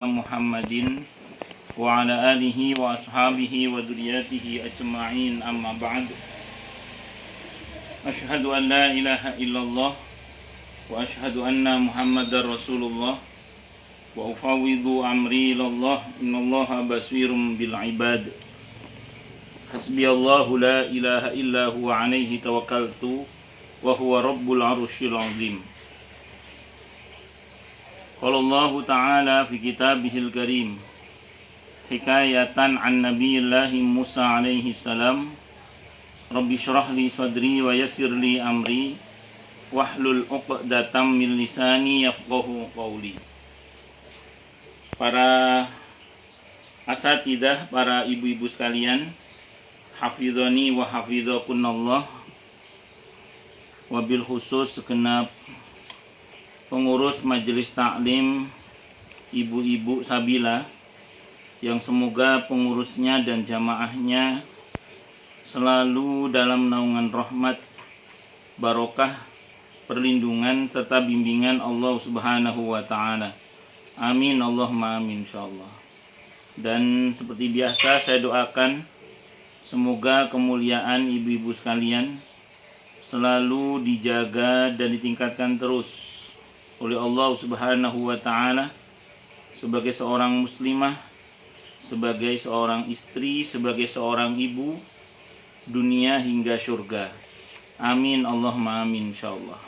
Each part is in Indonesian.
Muhammadin wa ala alihi wa ashabihi wa dzurriyyatihi ajma'in, amma ba'd. Asyhadu an la ilaha illallah wa asyhadu anna Muhammadar Rasulullah wa ufawwidhu amri ilallah, innallaha basirun bil ibad. Hasbiyallahu la ilaha illa huwa alaihi tawakkaltu wa huwa rabbul arsyil azim. Qala Allah Ta'ala fi kitabihil karim hikayatan an nabiyillahi Musa alaihi salam, Rabbi syrah li sadri wa yassir li amri wahlul 'uqdatam min lisani yafqahu qawli. Para asatidah, para ibu-ibu sekalian, hafizani wa hafizakunallah, wabil khusus segenap pengurus majelis taklim ibu-ibu Sabila, yang semoga pengurusnya dan jamaahnya selalu dalam naungan rahmat, barokah, perlindungan serta bimbingan Allah Subhanahu wa Ta'ala. Amin Allahumma amin insyaallah. Dan seperti biasa saya doakan semoga kemuliaan ibu-ibu sekalian selalu dijaga dan ditingkatkan terus oleh Allah Subhanahu wa Ta'ala sebagai seorang muslimah, sebagai seorang istri, sebagai seorang ibu, dunia hingga surga. Amin Allahumma amin insyaallah.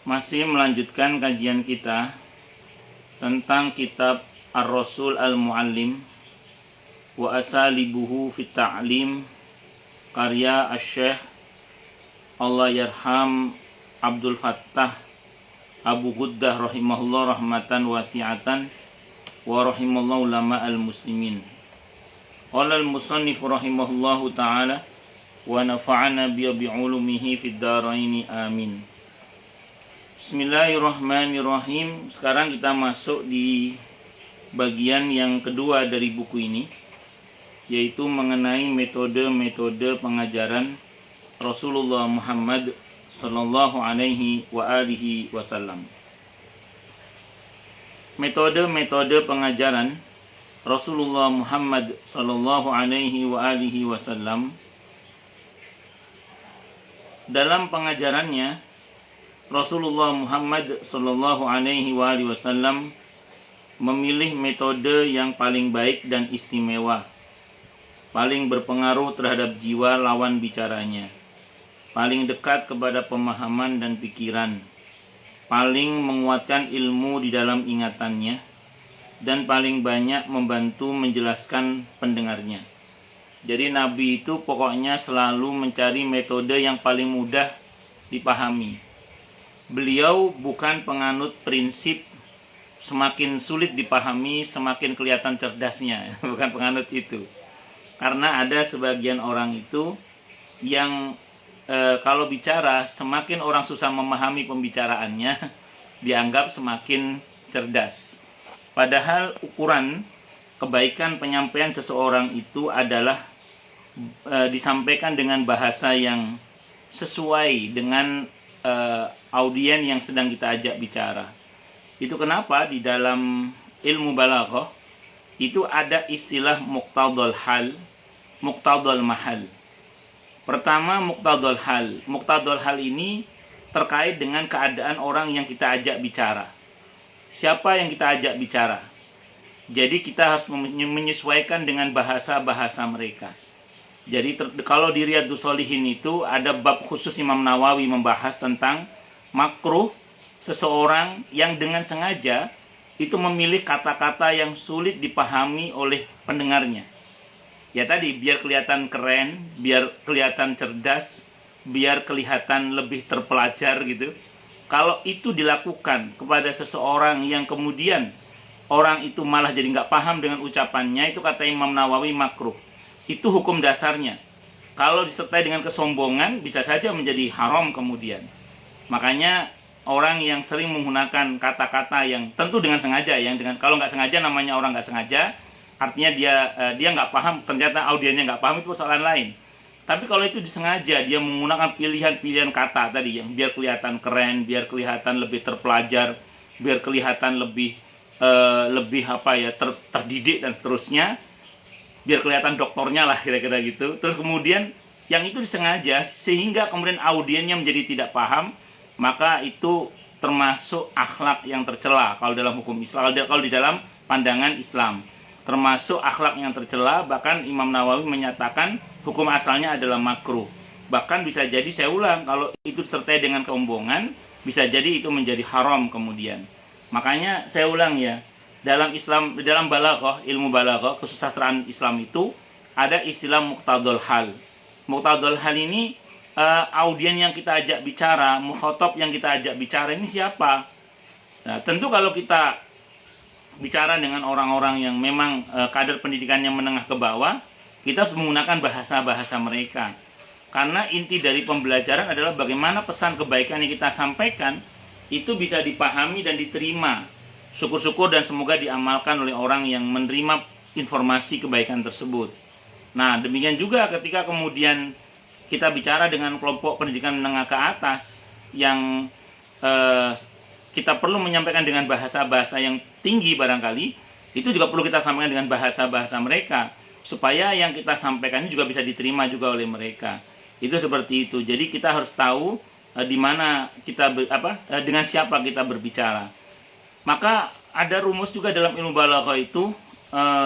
Masih melanjutkan kajian kita tentang kitab Ar-Rasul Al-Muallim wa Asalibuhu fit Ta'lim, karya Asy-Syaikh Allah Yarham Abdul Fattah Abu Ghuddah rahimahullah rahmatan wasi'atan wa rahimallahu ulama al-muslimin. Qala al-musannif rahimahullahu ta'ala wa nafa'ana bi'ulumihi fid dharaini amin. Bismillahirrahmanirrahim. Sekarang kita masuk di bagian yang kedua dari buku ini, yaitu mengenai metode-metode pengajaran Rasulullah Muhammad sallallahu alaihi wa alihi wasallam. Metode-metode pengajaran Rasulullah Muhammad sallallahu alaihi wa alihi wasallam. Dalam pengajarannya, Rasulullah Muhammad sallallahu alaihi wa alihi wasallam memilih metode yang paling baik dan istimewa, paling berpengaruh terhadap jiwa lawan bicaranya, paling dekat kepada pemahaman dan pikiran, paling menguatkan ilmu di dalam ingatannya, dan paling banyak membantu menjelaskan pendengarnya. Jadi Nabi itu pokoknya selalu mencari metode yang paling mudah dipahami. Beliau bukan penganut prinsip semakin sulit dipahami semakin kelihatan cerdasnya, bukan penganut itu. Karena ada sebagian orang itu yang kalau bicara, semakin orang susah memahami pembicaraannya, dianggap semakin cerdas. Padahal ukuran kebaikan penyampaian seseorang itu adalah disampaikan dengan bahasa yang sesuai dengan audien yang sedang kita ajak bicara. Itu kenapa di dalam ilmu balaghah itu ada istilah muqtadal hal, muqtadal mahal. Pertama, muqtadal hal. Muqtadal hal ini terkait dengan keadaan orang yang kita ajak bicara. Siapa yang kita ajak bicara? Jadi kita harus menyesuaikan dengan bahasa-bahasa mereka. Jadi kalau di Riyadhus Shalihin itu ada bab khusus Imam Nawawi membahas tentang makruh seseorang yang dengan sengaja itu memilih kata-kata yang sulit dipahami oleh pendengarnya. Ya tadi, biar kelihatan keren, biar kelihatan cerdas, biar kelihatan lebih terpelajar gitu. Kalau itu dilakukan kepada seseorang yang kemudian orang itu malah jadi nggak paham dengan ucapannya, itu kata Imam Nawawi makruh. Itu hukum dasarnya. Kalau disertai dengan kesombongan, bisa saja menjadi haram kemudian. Makanya orang yang sering menggunakan kata-kata yang tentu dengan sengaja, kalau nggak sengaja namanya orang nggak sengaja, artinya dia nggak paham, ternyata audiennya nggak paham, itu persoalan lain. Tapi kalau itu disengaja, dia menggunakan pilihan-pilihan kata tadi yang biar kelihatan keren, biar kelihatan lebih terpelajar, biar kelihatan lebih lebih terdidik dan seterusnya, biar kelihatan dokternya lah kira-kira gitu. Terus kemudian yang itu disengaja sehingga kemudian audiennya menjadi tidak paham, maka itu termasuk akhlak yang tercela kalau dalam hukum Islam, kalau di dalam pandangan Islam. Termasuk akhlak yang tercela, bahkan Imam Nawawi menyatakan hukum asalnya adalah makruh. Bahkan bisa jadi, saya ulang, kalau itu disertai dengan kesombongan, bisa jadi itu menjadi haram kemudian. Makanya saya ulang ya, dalam Islam, dalam balaghah, ilmu balaghah, kesusastraan Islam itu ada istilah muqtadul hal. Muqtadul hal ini audien yang kita ajak bicara, mukhatab yang kita ajak bicara ini siapa? Nah, tentu kalau kita bicara dengan orang-orang yang memang kadar pendidikannya menengah ke bawah, kita harus menggunakan bahasa-bahasa mereka. Karena inti dari pembelajaran adalah bagaimana pesan kebaikan yang kita sampaikan itu bisa dipahami dan diterima. Syukur-syukur dan semoga diamalkan oleh orang yang menerima informasi kebaikan tersebut. Nah, demikian juga ketika kemudian kita bicara dengan kelompok pendidikan menengah ke atas yang kita perlu menyampaikan dengan bahasa-bahasa yang tinggi barangkali, itu juga perlu kita sampaikan dengan bahasa-bahasa mereka supaya yang kita sampaikan juga bisa diterima juga oleh mereka. Itu seperti itu. Jadi kita harus tahu di mana kita dengan siapa kita berbicara. Maka ada rumus juga dalam ilmu balaghah itu,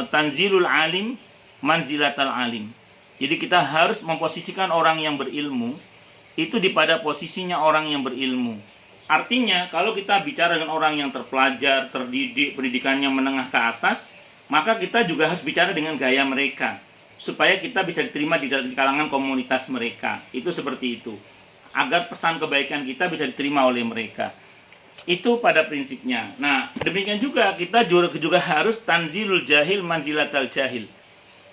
tanzilul alim manzilatal alim. Jadi kita harus memposisikan orang yang berilmu itu di pada posisinya orang yang berilmu. Artinya kalau kita bicara dengan orang yang terpelajar, terdidik, pendidikannya menengah ke atas, maka kita juga harus bicara dengan gaya mereka supaya kita bisa diterima di kalangan komunitas mereka. Itu seperti itu. Agar pesan kebaikan kita bisa diterima oleh mereka. Itu pada prinsipnya. Nah, demikian juga kita juga harus tanzilul jahil manzilatal jahil.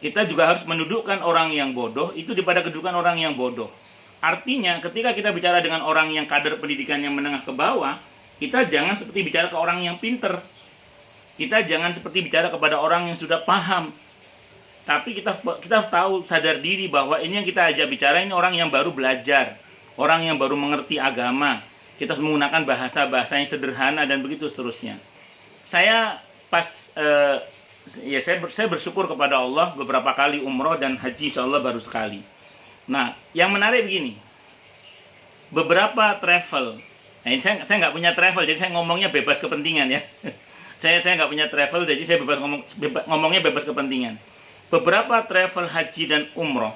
Kita juga harus mendudukkan orang yang bodoh itu di pada kedudukan orang yang bodoh. Artinya ketika kita bicara dengan orang yang kadar pendidikan yang menengah ke bawah, kita jangan seperti bicara ke orang yang pinter. Kita jangan seperti bicara kepada orang yang sudah paham. Tapi kita harus tahu, sadar diri bahwa ini yang kita ajak bicara ini orang yang baru belajar, orang yang baru mengerti agama. Kita harus menggunakan bahasa-bahasa yang sederhana dan begitu seterusnya. Saya saya bersyukur kepada Allah beberapa kali umroh dan haji, insya Allah baru sekali. Nah, yang menarik begini, beberapa travel, nah ini saya nggak punya travel, jadi saya ngomongnya bebas kepentingan ya. saya nggak punya travel, jadi saya ngomongnya bebas kepentingan. Beberapa travel haji dan umroh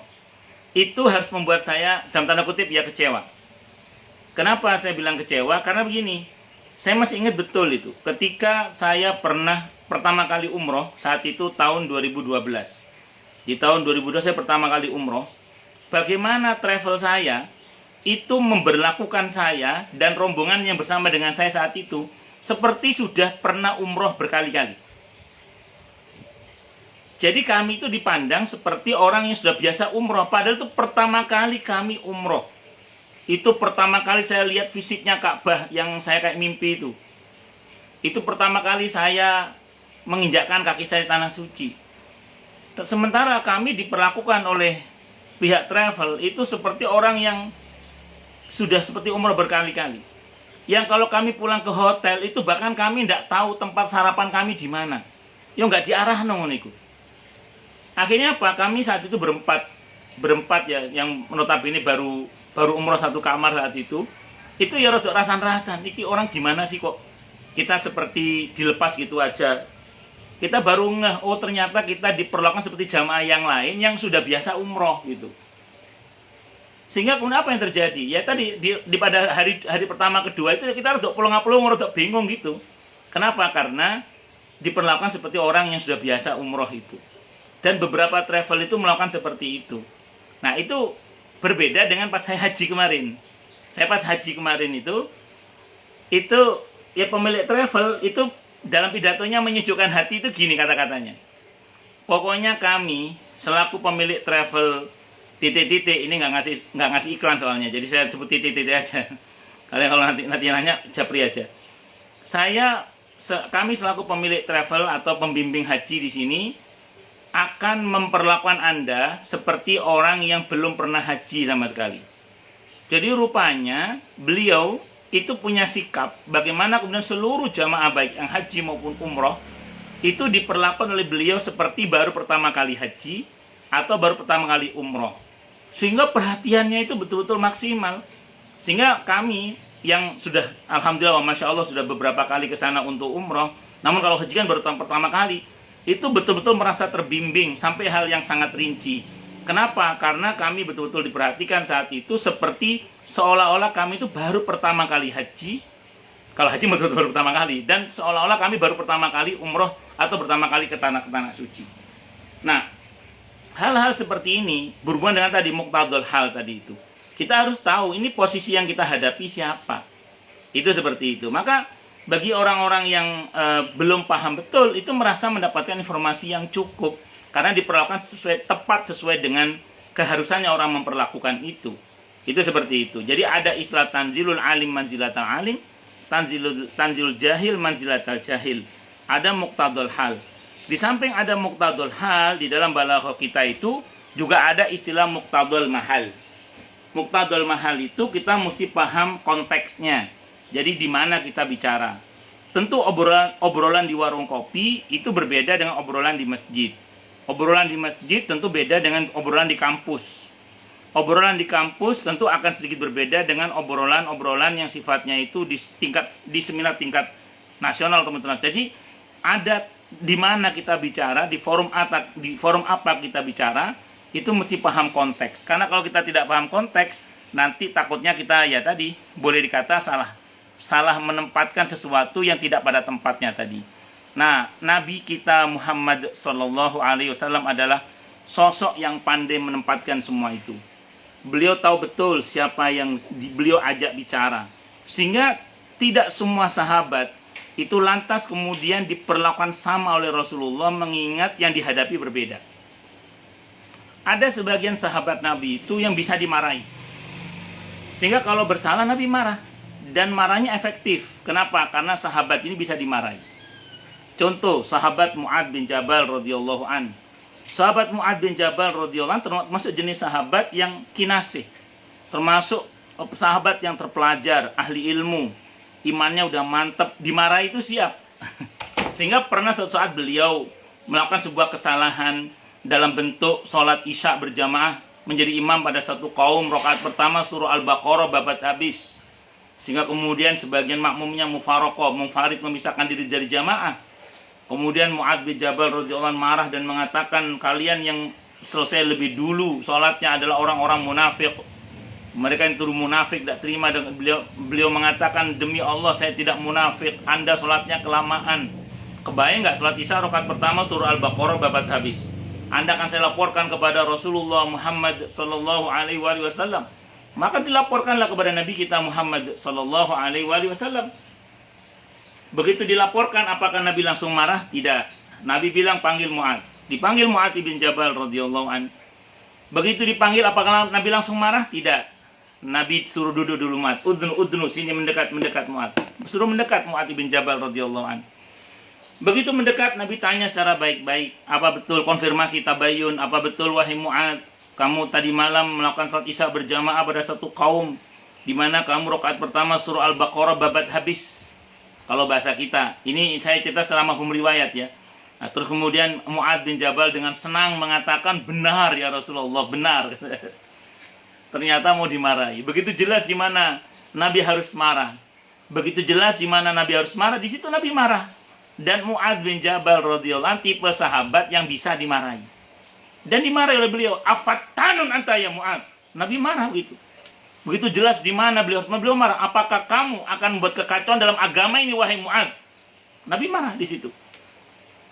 itu harus membuat saya dalam tanda kutip ya kecewa. Kenapa saya bilang kecewa? Karena begini, saya masih ingat betul itu, ketika saya pernah pertama kali umroh saat itu tahun 2012. Di tahun 2012 saya pertama kali umroh. Bagaimana travel saya itu memberlakukan saya dan rombongan yang bersama dengan saya saat itu seperti sudah pernah umroh berkali-kali. Jadi kami itu dipandang seperti orang yang sudah biasa umroh, padahal itu pertama kali kami umroh. Itu pertama kali saya lihat fisiknya Ka'bah yang saya kayak mimpi itu. Itu pertama kali saya menginjakkan kaki saya di tanah suci. Sementara kami diperlakukan oleh pihak travel itu seperti orang yang sudah seperti umroh berkali-kali. Yang kalau kami pulang ke hotel itu bahkan kami tidak tahu tempat sarapan kami di mana. Ya nggak diarah nongoniku. Akhirnya apa? Kami saat itu berempat ya, yang notabene baru umroh satu kamar saat itu ya rodok rasan-rasan. Iki orang gimana sih kok kita seperti dilepas gitu aja. Kita baru ngeh, oh ternyata kita diperlakukan seperti jamaah yang lain yang sudah biasa umroh gitu. Sehingga kemudian apa yang terjadi? Ya tadi di pada hari pertama kedua itu kita rodok pelong-pelong, rodok bingung gitu. Kenapa? Karena diperlakukan seperti orang yang sudah biasa umroh itu. Dan beberapa travel itu melakukan seperti itu. Nah itu berbeda dengan pas saya haji kemarin. Saya pas haji kemarin itu ya pemilik travel itu dalam pidatonya menyejukkan hati itu gini kata-katanya. Pokoknya kami selaku pemilik travel titik-titik ini nggak ngasih iklan soalnya. Jadi saya sebut titik-titik aja. Kalian kalau nanti nanya japri aja. Kami selaku pemilik travel atau pembimbing haji di sini akan memperlakukan Anda seperti orang yang belum pernah haji sama sekali. Jadi rupanya beliau itu punya sikap bagaimana kemudian seluruh jamaah baik yang haji maupun umroh itu diperlakukan oleh beliau seperti baru pertama kali haji atau baru pertama kali umroh. Sehingga perhatiannya itu betul-betul maksimal. Sehingga kami yang sudah alhamdulillah masya Allah sudah beberapa kali ke sana untuk umroh, namun kalau haji kan baru pertama kali, itu betul-betul merasa terbimbing sampai hal yang sangat rinci. Kenapa? Karena kami betul-betul diperhatikan saat itu seperti seolah-olah kami itu baru pertama kali haji. Kalau haji betul-betul baru pertama kali. Dan seolah-olah kami baru pertama kali umroh atau pertama kali ke tanah suci. Nah, hal-hal seperti ini berhubungan dengan tadi muqtadul hal tadi itu. Kita harus tahu ini posisi yang kita hadapi siapa. Itu seperti itu. Maka bagi orang-orang yang belum paham betul, itu merasa mendapatkan informasi yang cukup. Karena diperlakukan tepat sesuai dengan keharusannya orang memperlakukan itu. Itu seperti itu. Jadi ada istilah tanzilul alim manzilatal alim, tanzilul jahil manzilatal jahil. Ada muqtadul hal. Di samping ada muqtadul hal, di dalam balaghah kita itu juga ada istilah muqtadul mahal. Muqtadul mahal itu kita mesti paham konteksnya. Jadi di mana kita bicara. Tentu obrolan di warung kopi itu berbeda dengan obrolan di masjid. Obrolan di masjid tentu beda dengan obrolan di kampus. Obrolan di kampus tentu akan sedikit berbeda dengan obrolan-obrolan yang sifatnya itu di seminar tingkat nasional, teman-teman. Jadi ada di mana kita bicara, di forum apa kita bicara, itu mesti paham konteks. Karena kalau kita tidak paham konteks, nanti takutnya kita ya tadi boleh dikata salah menempatkan sesuatu yang tidak pada tempatnya tadi. Nah, Nabi kita Muhammad Sallallahu Alaihi Wasallam adalah sosok yang pandai menempatkan semua itu. Beliau tahu betul siapa yang beliau ajak bicara. Sehingga tidak semua sahabat itu lantas kemudian diperlakukan sama oleh Rasulullah mengingat yang dihadapi berbeda. Ada sebagian sahabat Nabi itu yang bisa dimarahi. Sehingga kalau bersalah Nabi marah. Dan marahnya efektif. Kenapa? Karena sahabat ini bisa dimarahi. Contoh, sahabat Mu'ad bin Jabal radhiyallahu an. Sahabat Mu'ad bin Jabal radhiyallahu an termasuk jenis sahabat yang kinasih. Termasuk sahabat yang terpelajar, ahli ilmu. Imannya udah mantap, dimarahi itu siap. Sehingga pernah suatu saat beliau melakukan sebuah kesalahan dalam bentuk sholat isya berjamaah menjadi imam pada satu kaum, rakaat pertama surah Al-Baqarah babat habis. Sehingga kemudian sebagian makmumnya mufaraqah, munfarid, memisahkan diri dari jamaah. Kemudian Mu'ad bin Jabal radhiyallahu anhu marah dan mengatakan, kalian yang selesai lebih dulu sholatnya adalah orang-orang munafik. Mereka yang turun munafik, tidak terima. Dan beliau mengatakan, demi Allah saya tidak munafik, Anda sholatnya kelamaan. Kebayang nggak sholat isya rakaat pertama surah Al-Baqarah babat habis. Anda akan saya laporkan kepada Rasulullah Muhammad Sallallahu Alaihi Wasallam. Maka dilaporkanlah kepada Nabi kita Muhammad Sallallahu Alaihi Wasallam. Begitu dilaporkan, apakah Nabi langsung marah? Tidak. Nabi bilang panggil Mu'ad. Dipanggil Mu'ad bin Jabal radhiyallahu an. Begitu dipanggil, apakah Nabi langsung marah? Tidak. Nabi suruh duduk dulu Mu'ad. Udnu, sini mendekat Mu'ad. Suruh mendekat Mu'ad bin Jabal radhiyallahu an. Begitu mendekat, Nabi tanya secara baik-baik, apa betul konfirmasi tabayun, apa betul wahai Mu'ad, kamu tadi malam melakukan salat isya berjamaah pada satu kaum di mana kamu rakaat pertama surah Al-Baqarah babat habis. Kalau bahasa kita, ini saya cerita selama riwayat ya. Nah, terus kemudian Mu'ad bin Jabal dengan senang mengatakan, benar ya Rasulullah, benar. Ternyata mau dimarahi. Begitu jelas di mana Nabi harus marah. Begitu jelas di mana Nabi harus marah, di situ Nabi marah. Dan Mu'ad bin Jabal radhiyallahu anhu tipe sahabat yang bisa dimarahi. Dan dimarahi oleh beliau, afattanun anta ya Mu'ad. Nabi marah begitu. Begitu jelas di mana beliau marah. Apakah kamu akan membuat kekacauan dalam agama ini wahai Mu'ad? Nabi marah di situ.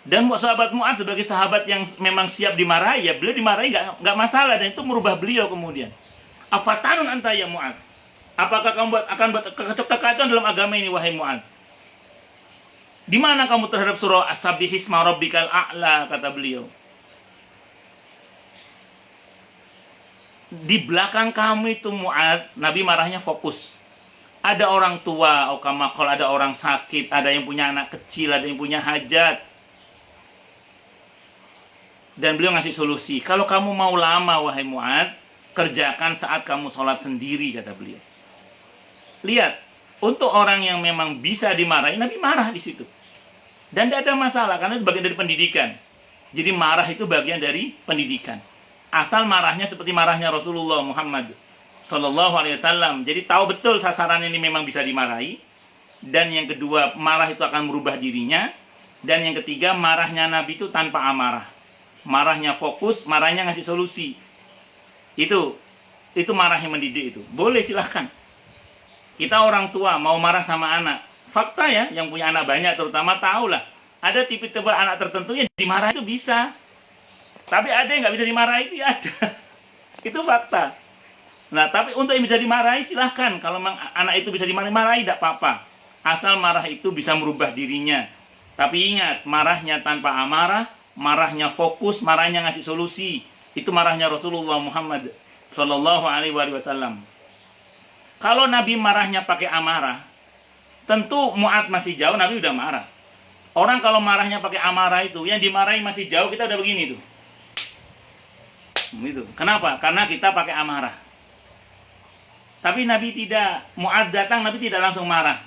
Dan sahabat Mu'ad sebagai sahabat yang memang siap dimarahi, ya beliau dimarahi nggak masalah, dan itu merubah beliau kemudian. Afatanun anta ya Mu'ad. Apakah kamu akan buat kekacauan dalam agama ini wahai Mu'ad? Di mana kamu terhadap surah As-Sabbihisma Rabbikal A'la, kata beliau. Di belakang kamu itu Mu'ad, Nabi marahnya fokus. Ada orang tua, kalau ada orang sakit, ada yang punya anak kecil, ada yang punya hajat. Dan beliau ngasih solusi. Kalau kamu mau lama wahai Mu'ad, kerjakan saat kamu sholat sendiri, kata beliau. Lihat, untuk orang yang memang bisa dimarahi, Nabi marah di situ. Dan tidak ada masalah, karena itu bagian dari pendidikan. Jadi marah itu bagian dari pendidikan. Asal marahnya seperti marahnya Rasulullah Muhammad Sallallahu Alaihi Wasallam. Jadi tahu betul sasaran ini memang bisa dimarahi. Dan yang kedua, marah itu akan merubah dirinya. Dan yang ketiga, marahnya Nabi itu tanpa amarah. Marahnya fokus, marahnya ngasih solusi. Itu marah yang mendidik itu. Boleh, silahkan. Kita orang tua mau marah sama anak. Fakta ya, yang punya anak banyak terutama tahulah. Ada tipe-tipe anak tertentu yang dimarahi itu bisa. Tapi ada yang nggak bisa dimarahi, itu ya ada. Itu fakta. Nah, tapi untuk yang bisa dimarahi silahkan. Kalau memang anak itu bisa dimarahi, tidak apa-apa. Asal marah itu bisa merubah dirinya. Tapi ingat, marahnya tanpa amarah, marahnya fokus, marahnya ngasih solusi. Itu marahnya Rasulullah Muhammad Sallallahu Alaihi Wasallam. Kalau Nabi marahnya pakai amarah, tentu Mu'ad masih jauh, Nabi udah marah. Orang kalau marahnya pakai amarah itu, yang dimarahi masih jauh, kita udah begini tuh. Gitu. Kenapa? Karena kita pakai amarah. Tapi Nabi tidak. Mu'ad datang, Nabi tidak langsung marah.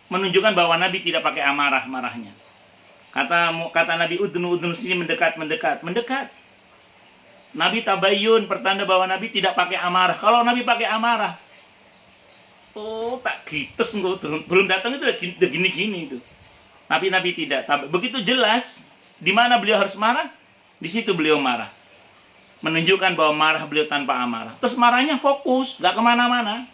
Menunjukkan bahwa Nabi tidak pakai amarah marahnya. Kata Nabi, udnu sini mendekat. Nabi tabayyun, pertanda bahwa Nabi tidak pakai amarah. Kalau Nabi pakai amarah, oh tak gites, belum datang itu udah gini-gini itu. Nabi tidak. Begitu jelas di mana beliau harus marah, di situ beliau marah. Menunjukkan bahwa marah beliau tanpa amarah. Terus marahnya fokus, gak kemana-mana.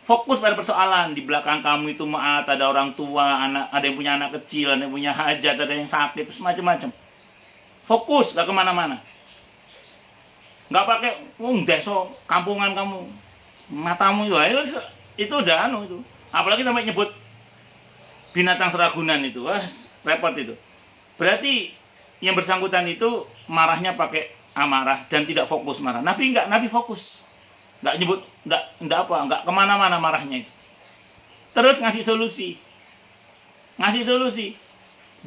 Fokus pada persoalan. Di belakang kamu itu Mu'ad, ada orang tua, ada yang punya anak kecil, ada yang punya hajat, ada yang sakit, terus macam-macam. Fokus, gak kemana-mana. Gak pakai, deso, kampungan kamu, matamu itu zanu itu. Apalagi sampai nyebut binatang seragunan itu, repot itu. Berarti yang bersangkutan itu marahnya pakai amarah dan tidak fokus marah. Nabi enggak, Nabi fokus. Enggak nyebut, enggak kemana-mana marahnya itu. Terus ngasih solusi.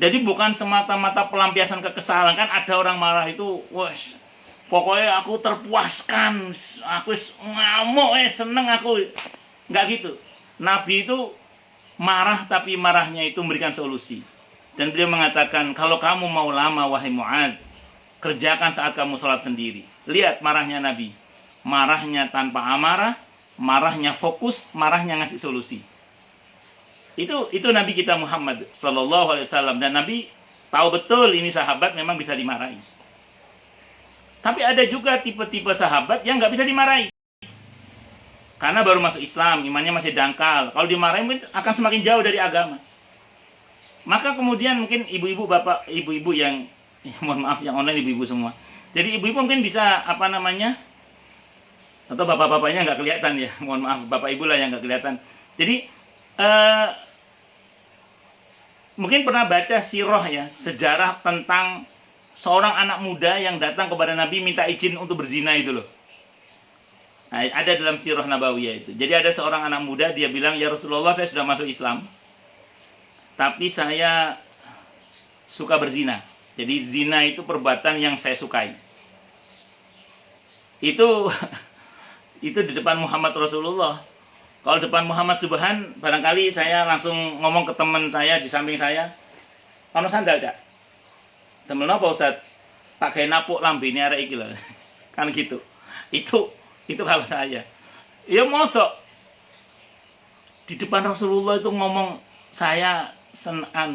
Jadi bukan semata-mata pelampiasan kekesalan. Kan ada orang marah itu, pokoknya aku terpuaskan, aku ngamuk, seneng aku. Enggak gitu. Nabi itu marah, tapi marahnya itu memberikan solusi. Dan beliau mengatakan, kalau kamu mau lama wahai Mu'ad, kerjakan saat kamu sholat sendiri. Lihat marahnya Nabi. Marahnya tanpa amarah, marahnya fokus, marahnya ngasih solusi. Itu Nabi kita Muhammad Sallallahu Alaihi Wasallam. Dan Nabi tahu betul ini sahabat memang bisa dimarahi. Tapi ada juga tipe-tipe sahabat yang nggak bisa dimarahi. Karena baru masuk Islam, imannya masih dangkal. Kalau dimarahi akan semakin jauh dari agama. Maka kemudian mungkin ibu-ibu, bapak, ibu-ibu yang mohon maaf yang online ibu-ibu semua. Jadi ibu-ibu mungkin bisa atau bapak-bapaknya nggak kelihatan ya. Mohon maaf, bapak ibu lah yang nggak kelihatan. Jadi mungkin pernah baca sirah ya, sejarah tentang seorang anak muda yang datang kepada Nabi minta izin untuk berzina itu loh. Nah, ada dalam sirah Nabawiyah itu. Jadi ada seorang anak muda, dia bilang, ya Rasulullah, saya sudah masuk Islam, tapi saya suka berzina. Jadi zina itu perbuatan yang saya sukai. Itu di depan Muhammad Rasulullah. Kalau depan Muhammad Subhan, barangkali saya langsung ngomong ke teman saya di samping saya, "Ono sandal, Cak?" "Temen apa, Ustaz?" "Tak gawe napuk lambene arek iki lho." Kan gitu. Itu kalau saya. Ya mosok di depan Rasulullah itu ngomong, saya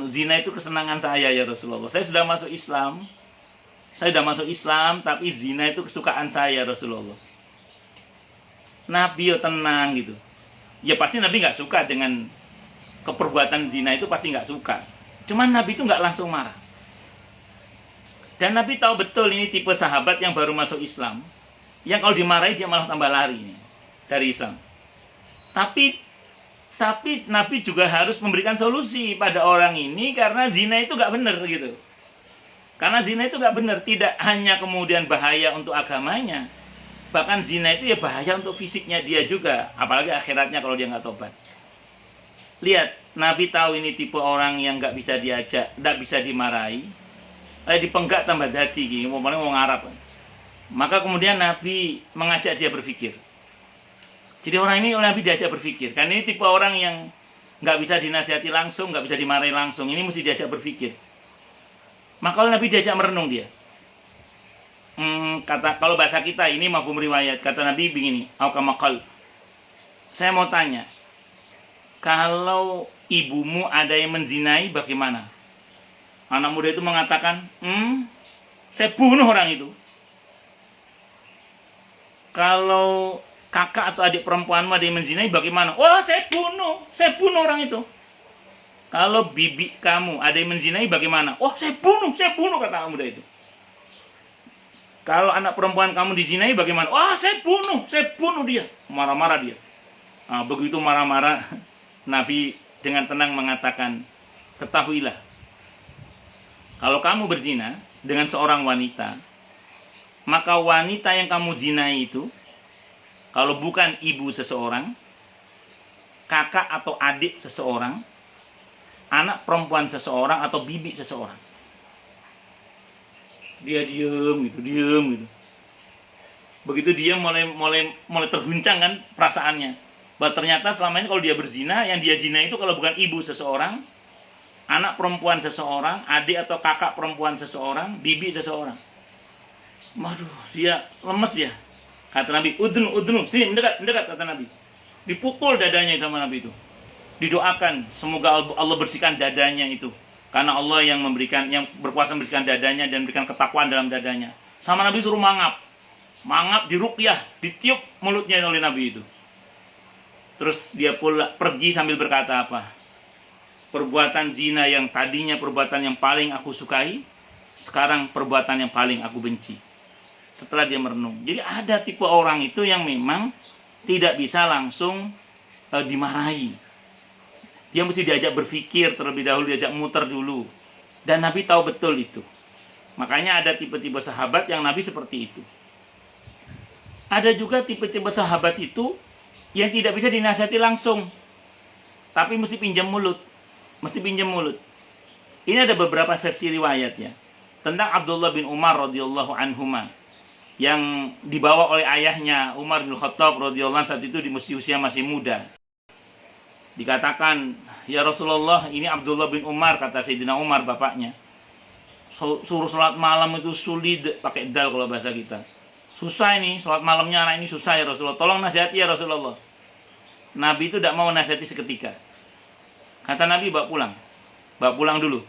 zina itu kesenangan saya ya Rasulullah. Saya sudah masuk Islam, tapi zina itu kesukaan saya Rasulullah. Nabi tenang gitu. Ya pasti Nabi nggak suka dengan keperbuatan zina itu, pasti nggak suka. Cuman Nabi itu nggak langsung marah. Dan Nabi tahu betul ini tipe sahabat yang baru masuk Islam, yang kalau dimarahi dia malah tambah lari dari Islam. Tapi Nabi juga harus memberikan solusi pada orang ini, karena zina itu gak benar gitu. Karena zina itu gak benar, tidak hanya kemudian bahaya untuk agamanya, bahkan zina itu ya bahaya untuk fisiknya dia juga, apalagi akhiratnya kalau dia gak tobat. Lihat, Nabi tahu ini tipe orang yang gak bisa diajak, gak bisa dimarahi, dipenggak tambah dadi gitu, mau ngarap. Maka kemudian Nabi mengajak dia berpikir. Jadi orang ini oleh Nabi diajak berpikir. Karena ini tipe orang yang nggak bisa dinasihati langsung, nggak bisa dimarahi langsung. Ini mesti diajak berpikir. Maka oleh Nabi diajak merenung dia. Kalau bahasa kita ini mafhum riwayat, kata Nabi begini, aukamakal. Saya mau tanya, kalau ibumu ada yang menzinai bagaimana? Anak muda itu mengatakan, saya bunuh orang itu. Kalau kakak atau adik perempuanmu ada yang menzinai bagaimana? Wah, saya bunuh orang itu. Kalau bibi kamu ada yang menzinai bagaimana? Oh, saya bunuh kata anak muda itu. Kalau anak perempuan kamu dizinai bagaimana? Wah, saya bunuh dia. Marah-marah dia. Nah, begitu marah-marah, Nabi dengan tenang mengatakan, ketahuilah, kalau kamu berzina dengan seorang wanita, maka wanita yang kamu zinai itu, kalau bukan ibu seseorang, kakak atau adik seseorang, anak perempuan seseorang atau bibi seseorang. Dia diem gitu. Begitu dia mulai terguncang kan perasaannya. Bahwa ternyata selama ini kalau dia berzina, yang dia zina itu kalau bukan ibu seseorang, anak perempuan seseorang, adik atau kakak perempuan seseorang, bibi seseorang. Waduh, dia lemes ya. Kata Nabi, udnu, sini mendekat kata Nabi. Dipukul dadanya sama Nabi itu. Didoakan semoga Allah bersihkan dadanya itu. Karena Allah yang berkuasa membersihkan dadanya dan memberikan ketakwaan dalam dadanya. Sama Nabi suruh mangap diruqyah, ditiup mulutnya oleh Nabi itu. Terus dia pergi sambil berkata apa? Perbuatan zina yang tadinya perbuatan yang paling aku sukai, sekarang perbuatan yang paling aku benci. Setelah dia merenung. Jadi ada tipe orang itu yang memang tidak bisa langsung dimarahi. Dia mesti diajak berpikir terlebih dahulu, diajak muter dulu. Dan Nabi tahu betul itu. Makanya ada tipe-tipe sahabat yang Nabi seperti itu. Ada juga tipe-tipe sahabat itu yang tidak bisa dinasihati langsung. Tapi mesti pinjam mulut. Ini ada beberapa versi riwayat ya. Tentang Abdullah bin Umar radhiyallahu anhuma. Yang dibawa oleh ayahnya Umar bin Khattab radhiyallahu anhu saat itu di usia masih muda. Dikatakan, ya Rasulullah, ini Abdullah bin Umar, kata Sayyidina Umar bapaknya. Suruh sholat malam itu sulit, pakai dal kalau bahasa kita. Susah ini, sholat malamnya anak ini susah ya Rasulullah. Tolong nasihati ya Rasulullah. Nabi itu tidak mau nasihati seketika. Kata Nabi, bawa pulang dulu.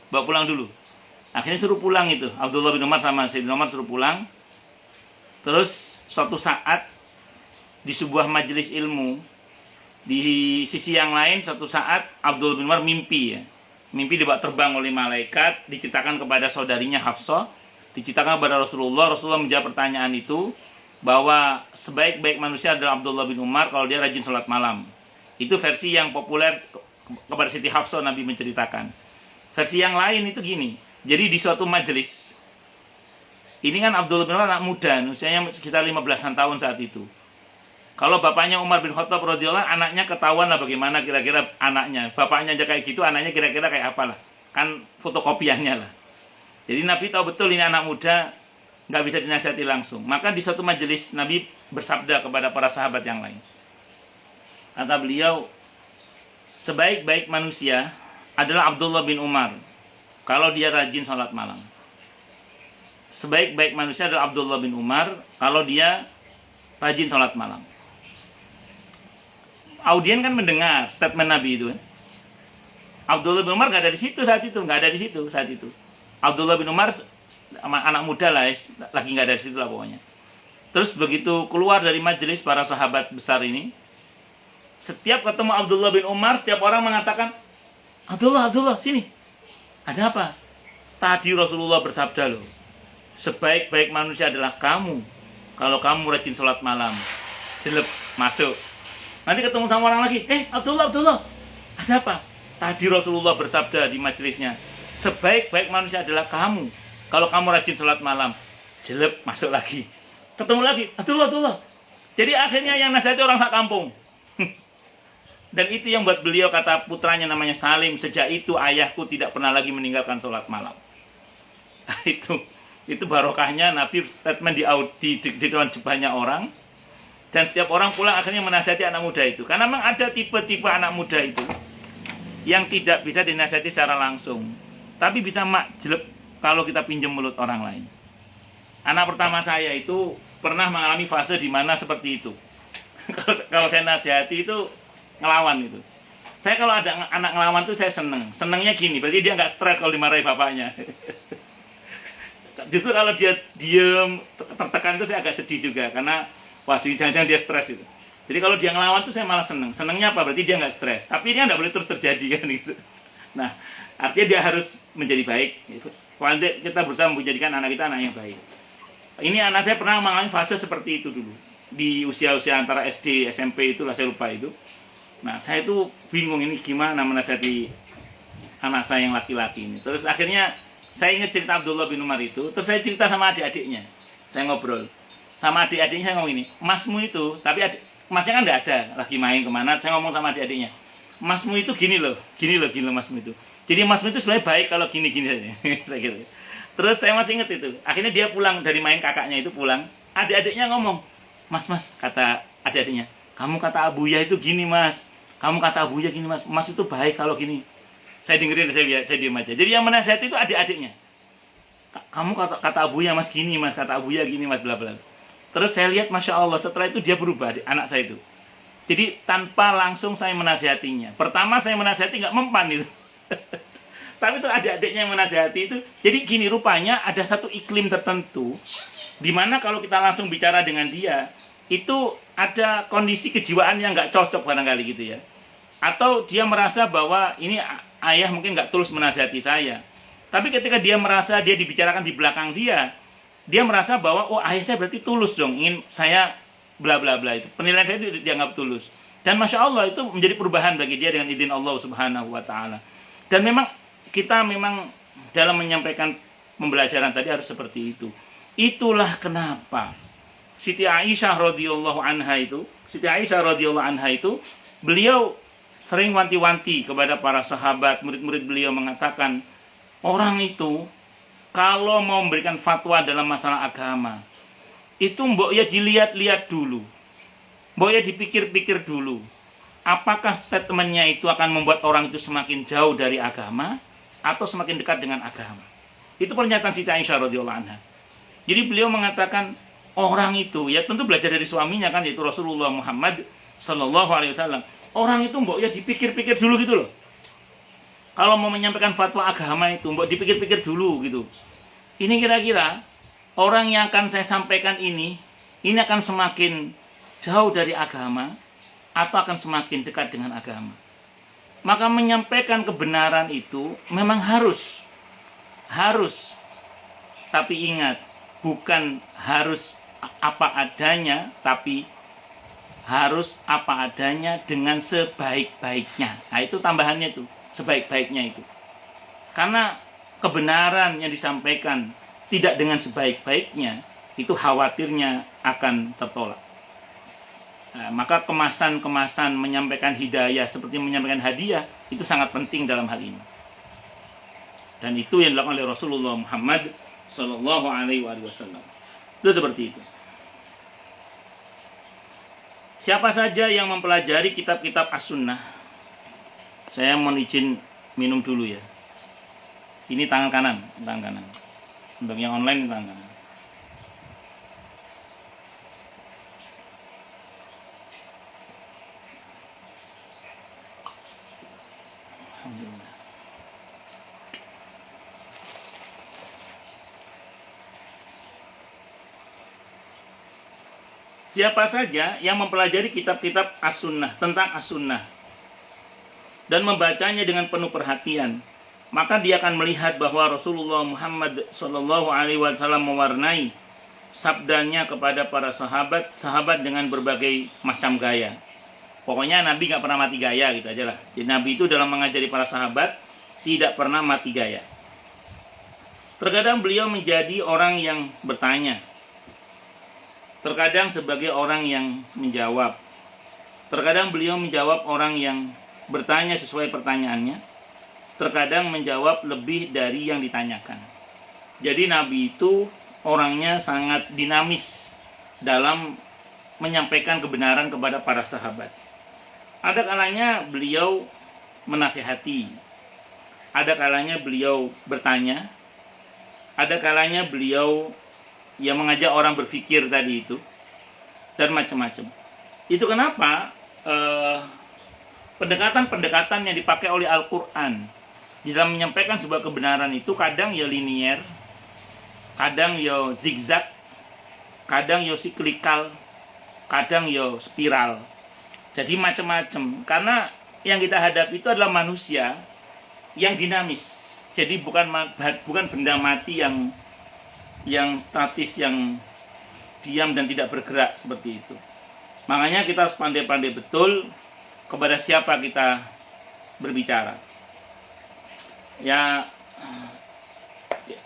Akhirnya suruh pulang itu. Abdullah bin Umar sama Sayyidina Umar suruh pulang. Terus suatu saat di sebuah majelis ilmu, di sisi yang lain suatu saat Abdullah bin Umar mimpi ya. Mimpi dibawa terbang oleh malaikat, diceritakan kepada saudarinya Hafsah, diceritakan kepada Rasulullah. Rasulullah menjawab pertanyaan itu bahwa sebaik-baik manusia adalah Abdullah bin Umar kalau dia rajin sholat malam. Itu versi yang populer kepada Siti Hafsah Nabi menceritakan. Versi yang lain itu gini. Jadi di suatu majelis, ini kan Abdullah bin Umar anak muda, usianya sekitar 15-an tahun saat itu. Kalau bapaknya Umar bin Khattab radhiyallahu anhu, anaknya ketahuan lah bagaimana kira-kira anaknya. Bapaknya aja kayak gitu, anaknya kira-kira kayak apalah. Kan fotokopiannya lah. Jadi Nabi tahu betul ini anak muda, nggak bisa dinasihati langsung. Maka di suatu majelis Nabi bersabda kepada para sahabat yang lain. Kata beliau, sebaik-baik manusia adalah Abdullah bin Umar kalau dia rajin sholat malam. Sebaik-baik manusia adalah Abdullah bin Umar kalau dia rajin sholat malam. Audien kan mendengar statement Nabi itu. Abdullah bin Umar nggak ada di situ saat itu. Abdullah bin Umar anak muda lah, lagi nggak ada di situ lah pokoknya. Terus begitu keluar dari majelis para sahabat besar ini, setiap ketemu Abdullah bin Umar, setiap orang mengatakan, Abdullah, sini. Ada apa? Tadi Rasulullah bersabda loh, sebaik-baik manusia adalah kamu kalau kamu rajin sholat malam. Selep, masuk. Nanti ketemu sama orang lagi, Abdullah, ada apa? Tadi Rasulullah bersabda di majelisnya, sebaik-baik manusia adalah kamu kalau kamu rajin sholat malam. Jelep, masuk lagi. Ketemu lagi, Abdullah. Jadi akhirnya yang nasihati orang sak kampung. Dan itu yang buat beliau, kata putranya namanya Salim, sejak itu ayahku tidak pernah lagi meninggalkan sholat malam. Itu barokahnya Nabi statement di depan banyak orang. Dan setiap orang pulang akhirnya menasihati anak muda itu. Karena memang ada tipe-tipe anak muda itu yang tidak bisa dinasihati secara langsung, tapi bisa makjleb kalau kita pinjam mulut orang lain. Anak pertama saya itu pernah mengalami fase di mana seperti itu. Kalau saya nasihati itu ngelawan itu. Saya kalau ada anak ngelawan itu saya seneng. Senengnya gini, berarti dia nggak stres kalau dimarahi bapaknya. Justru kalau dia diem, tertekan itu saya agak sedih juga. Karena, wah jangan-jangan dia stres itu. Jadi kalau dia ngelawan itu saya malah seneng. Senengnya apa? Berarti dia nggak stres. Tapi ini nggak boleh terus terjadi kan gitu. Nah, artinya dia harus menjadi baik. Kalau kita berusaha menjadikan anak kita anak yang baik. Ini anak saya pernah mengalami fase seperti itu dulu. Di usia-usia antara SD, SMP itulah saya lupa itu. Nah, saya itu bingung ini gimana menasihati anak saya yang laki-laki ini. Terus akhirnya saya ingat cerita Abdullah bin Umar itu. Terus saya cerita sama adik-adiknya. Saya ngobrol. Sama adik-adiknya saya ngomong ini. Masmu itu, tapi masnya kan nggak ada. Lagi main kemana, saya ngomong sama adik-adiknya. Masmu itu gini loh masmu itu. Jadi masmu itu sebenarnya baik kalau gini-gini saja. Saya gitu. Terus saya masih ingat itu. Akhirnya dia pulang dari main kakaknya itu pulang. Adik-adiknya ngomong. Mas, kata adik-adiknya. Kamu kata Abuya itu gini mas. Kamu kata Abuya gini mas. Mas itu baik kalau gini. Saya dengerin, saya diam aja. Jadi yang menasihati itu adik-adiknya. Kamu kata Abuya mas gini mas. Kata Abuya gini mas. Bla bla. Terus saya lihat Masya Allah. Setelah itu dia berubah anak saya itu. Jadi tanpa langsung saya menasihatinya. Pertama saya menasihati nggak mempan itu. Tapi itu adik-adiknya yang menasihati itu. Jadi gini, rupanya ada satu iklim tertentu dimana kalau kita langsung bicara dengan dia, itu ada kondisi kejiwaan yang nggak cocok barangkali gitu ya. Atau dia merasa bahwa ini ayah mungkin nggak tulus menasihati saya. Tapi ketika dia merasa dia dibicarakan di belakang dia merasa bahwa oh ayah saya berarti tulus dong, ingin saya bla bla bla itu. Penilaian saya itu dianggap tulus. Dan Masya Allah itu menjadi perubahan bagi dia dengan izin Allah Subhanahu wa Ta'ala. Dan memang kita dalam menyampaikan pembelajaran tadi harus seperti itu. Itulah kenapa Siti Aisyah radhiyallahu anha itu beliau sering wanti-wanti kepada para sahabat, murid-murid beliau mengatakan, orang itu kalau mau memberikan fatwa dalam masalah agama, itu mbok ya dilihat-lihat dulu. Mbok ya dipikir-pikir dulu. Apakah statementnya itu akan membuat orang itu semakin jauh dari agama atau semakin dekat dengan agama. Itu pernyataan Siti Aisyah radhiyallahu anha. Jadi beliau mengatakan orang itu ya tentu belajar dari suaminya kan, yaitu Rasulullah Muhammad sallallahu alaihi wasallam. Orang itu mbok ya dipikir-pikir dulu gitu loh. Kalau mau menyampaikan fatwa agama itu mbok dipikir-pikir dulu gitu. Ini kira-kira orang yang akan saya sampaikan ini akan semakin jauh dari agama atau akan semakin dekat dengan agama. Maka menyampaikan kebenaran itu memang harus. Tapi ingat, bukan harus apa adanya, tapi harus apa adanya dengan sebaik-baiknya. Nah itu tambahannya itu, sebaik-baiknya itu. Karena kebenaran yang disampaikan tidak dengan sebaik-baiknya, itu khawatirnya akan tertolak. Nah, maka kemasan-kemasan menyampaikan hidayah seperti menyampaikan hadiah itu sangat penting dalam hal ini. Dan itu yang dilakukan oleh Rasulullah Muhammad sallallahu alaihi wasallam. Itu seperti itu. Siapa saja yang mempelajari kitab-kitab As-Sunnah, saya mohon izin minum dulu ya. Ini tangan kanan. Untuk yang online tangan kanan. Alhamdulillah. Siapa saja yang mempelajari kitab-kitab As-Sunnah, tentang As-Sunnah, dan membacanya dengan penuh perhatian, maka dia akan melihat bahwa Rasulullah Muhammad SAW mewarnai sabdanya kepada para sahabat dengan berbagai macam gaya. Pokoknya Nabi gak pernah mati gaya gitu aja lah. Jadi Nabi itu dalam mengajari para sahabat tidak pernah mati gaya. Terkadang beliau menjadi orang yang bertanya, terkadang sebagai orang yang menjawab. Terkadang beliau menjawab orang yang bertanya sesuai pertanyaannya. Terkadang menjawab lebih dari yang ditanyakan. Jadi Nabi itu orangnya sangat dinamis dalam menyampaikan kebenaran kepada para sahabat. Ada kalanya beliau menasihati, ada kalanya beliau bertanya, ada kalanya beliau yang mengajak orang berpikir tadi itu, dan macam-macam. Itu kenapa pendekatan-pendekatan yang dipakai oleh Al-Quran di dalam menyampaikan sebuah kebenaran itu kadang ya linier, kadang ya zigzag, kadang ya siklikal, kadang ya spiral. Jadi macam-macam. Karena yang kita hadapi itu adalah manusia yang dinamis. Jadi bukan benda mati yang statis, yang diam dan tidak bergerak seperti itu. Makanya kita harus pandai-pandai betul kepada siapa kita berbicara. Ya,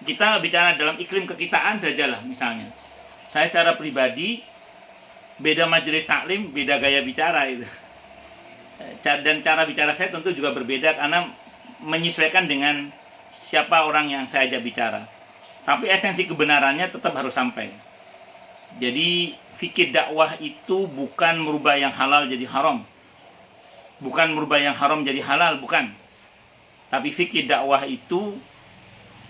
kita bicara dalam iklim kekitaan sajalah misalnya. Saya secara pribadi beda majelis taklim, beda gaya bicara itu. Dan cara bicara saya tentu juga berbeda karena menyesuaikan dengan siapa orang yang saya ajak bicara. Tapi esensi kebenarannya tetap harus sampai. Jadi fikih dakwah itu bukan merubah yang halal jadi haram. Bukan merubah yang haram jadi halal, bukan. Tapi fikih dakwah itu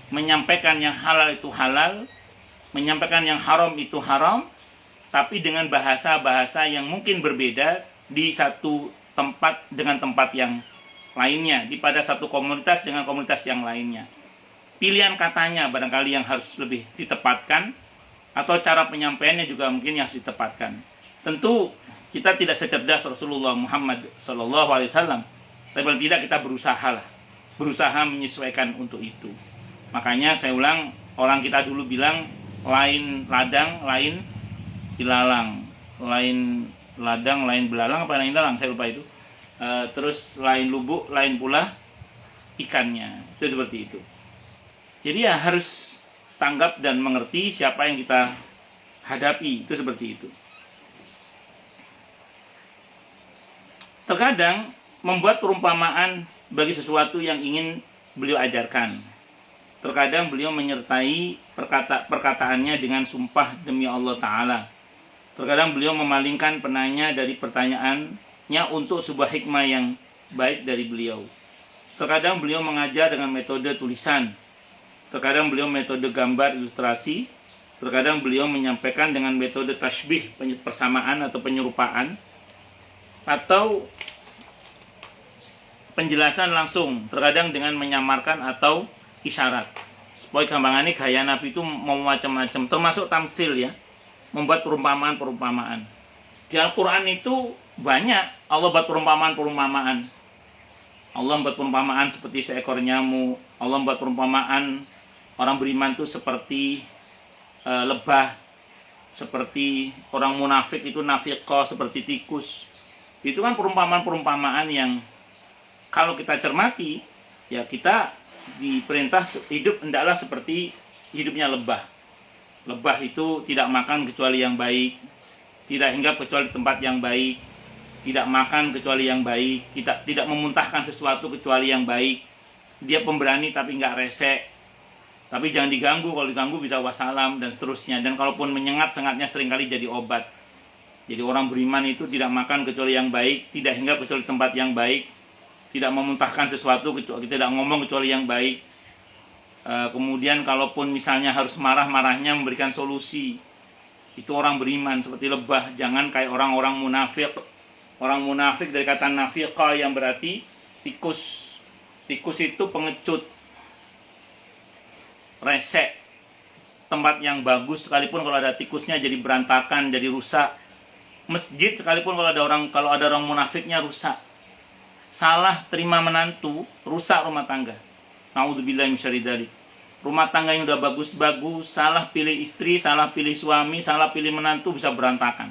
menyampaikan yang halal itu halal, menyampaikan yang haram itu haram, tapi dengan bahasa-bahasa yang mungkin berbeda di satu tempat dengan tempat yang lainnya, di pada satu komunitas dengan komunitas yang lainnya. Pilihan katanya barangkali yang harus lebih ditepatkan, atau cara penyampaiannya juga mungkin yang harus ditepatkan. Tentu kita tidak secerdas Rasulullah Muhammad SAW, tapi paling tidak kita berusaha menyesuaikan untuk itu. Makanya saya ulang, orang kita dulu bilang lain ladang, lain ilalang, lain ladang, lain belalang, apa lain ilalang, saya lupa itu. Terus lain lubuk, lain pula ikannya. Itu seperti itu. Jadi ya harus tanggap dan mengerti siapa yang kita hadapi, itu seperti itu. Terkadang membuat perumpamaan bagi sesuatu yang ingin beliau ajarkan. Terkadang beliau menyertai perkataannya dengan sumpah demi Allah Ta'ala. Terkadang beliau memalingkan penanya dari pertanyaannya untuk sebuah hikmah yang baik dari beliau. Terkadang beliau mengajar dengan metode tulisan. Terkadang beliau metode gambar ilustrasi. Terkadang beliau menyampaikan dengan metode tasbih, persamaan atau penyerupaan. Atau penjelasan langsung, terkadang dengan menyamarkan atau isyarat. Supaya gampangannya gaya Nabi itu mau macam-macam, termasuk tamsil ya, membuat perumpamaan-perumpamaan. Di Al-Quran itu banyak Allah buat perumpamaan-perumpamaan. Allah buat perumpamaan seperti seekor nyamuk. Allah buat perumpamaan orang beriman itu seperti lebah, seperti orang munafik itu nafiqah, seperti tikus. Itu kan perumpamaan-perumpamaan yang kalau kita cermati, ya kita diperintah hidup hendaklah seperti hidupnya lebah. Lebah itu tidak makan kecuali yang baik, tidak hinggap kecuali tempat yang baik, tidak makan kecuali yang baik, tidak memuntahkan sesuatu kecuali yang baik. Dia pemberani tapi nggak resek, tapi jangan diganggu, kalau diganggu bisa wassalam dan seterusnya. Dan kalaupun menyengat, sengatnya seringkali jadi obat. Jadi orang beriman itu tidak makan kecuali yang baik, tidak hinggap kecuali tempat yang baik, tidak memuntahkan sesuatu kecuali, tidak ngomong kecuali yang baik. Kemudian kalaupun misalnya harus marah-marahnya memberikan solusi. Itu orang beriman seperti lebah, jangan kayak orang-orang munafik. Orang munafik dari kata nafiqah yang berarti tikus. Tikus itu pengecut, resek. Tempat yang bagus sekalipun kalau ada tikusnya jadi berantakan, jadi rusak. Masjid sekalipun kalau ada orang munafiknya rusak. Salah terima menantu, rusak rumah tangga. Nauzubillahi min syarri dzalik. Rumah tangga yang udah bagus-bagus, salah pilih istri, salah pilih suami, salah pilih menantu bisa berantakan.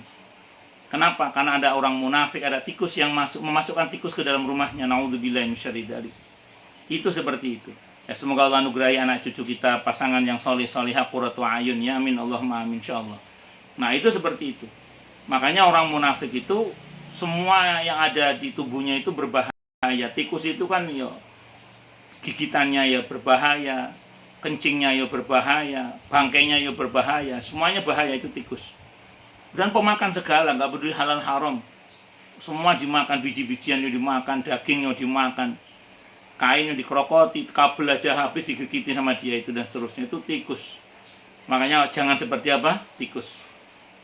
Kenapa? Karena ada orang munafik, ada tikus yang memasukkan tikus ke dalam rumahnya. Nauzubillahi min syarri dzalik. Itu seperti itu. Ya, semoga Allah anugerahi anak cucu kita pasangan yang soleh-solehah qurratu ayun ya amin Allahumma amin insyaallah. Nah, itu seperti itu. Makanya orang munafik itu semua yang ada di tubuhnya itu berbahaya. Tikus itu kan ya gigitannya ya berbahaya, kencingnya ya berbahaya, bangkainya ya berbahaya, semuanya bahaya itu tikus. Dan pemakan segala, nggak peduli halal haram. Semua dimakan, biji-bijiannya dimakan, dagingnya dimakan, kainnya dikerokoti, kabel aja habis digigiti sama dia itu dan seterusnya. Itu tikus. Makanya jangan seperti apa? Tikus.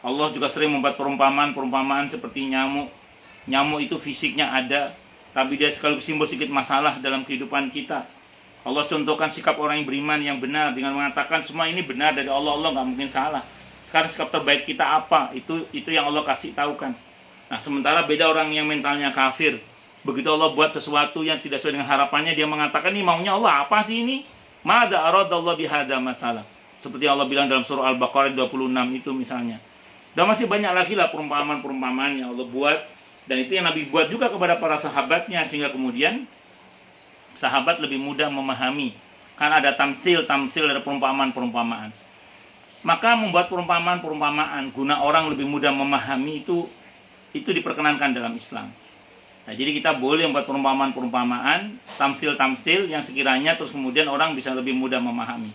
Allah juga sering membuat perumpamaan seperti nyamuk. Nyamuk itu fisiknya ada, tapi dia sekaligus simbol sedikit masalah dalam kehidupan kita. Allah contohkan sikap orang yang beriman yang benar dengan mengatakan semua ini benar dari Allah. Allah nggak mungkin salah. Sekarang sikap terbaik kita apa? Itu yang Allah kasih tahukan. Nah, sementara beda orang yang mentalnya kafir. Begitu Allah buat sesuatu yang tidak sesuai dengan harapannya, dia mengatakan, ini maunya Allah apa sih ini? Mada aradallahu bihada masalah. Seperti Allah bilang dalam surah Al-Baqarah 26 itu misalnya. Dan masih banyak lagi lah perumpamaan-perumpamaan yang Allah buat. Dan itu yang Nabi buat juga kepada para sahabatnya. Sehingga kemudian sahabat lebih mudah memahami. Karena ada tamsil, ada perumpamaan-perumpamaan. Maka membuat perumpamaan-perumpamaan guna orang lebih mudah memahami itu diperkenankan dalam Islam. Nah, jadi kita boleh membuat perumpamaan-perumpamaan, tamsil yang sekiranya terus kemudian orang bisa lebih mudah memahami.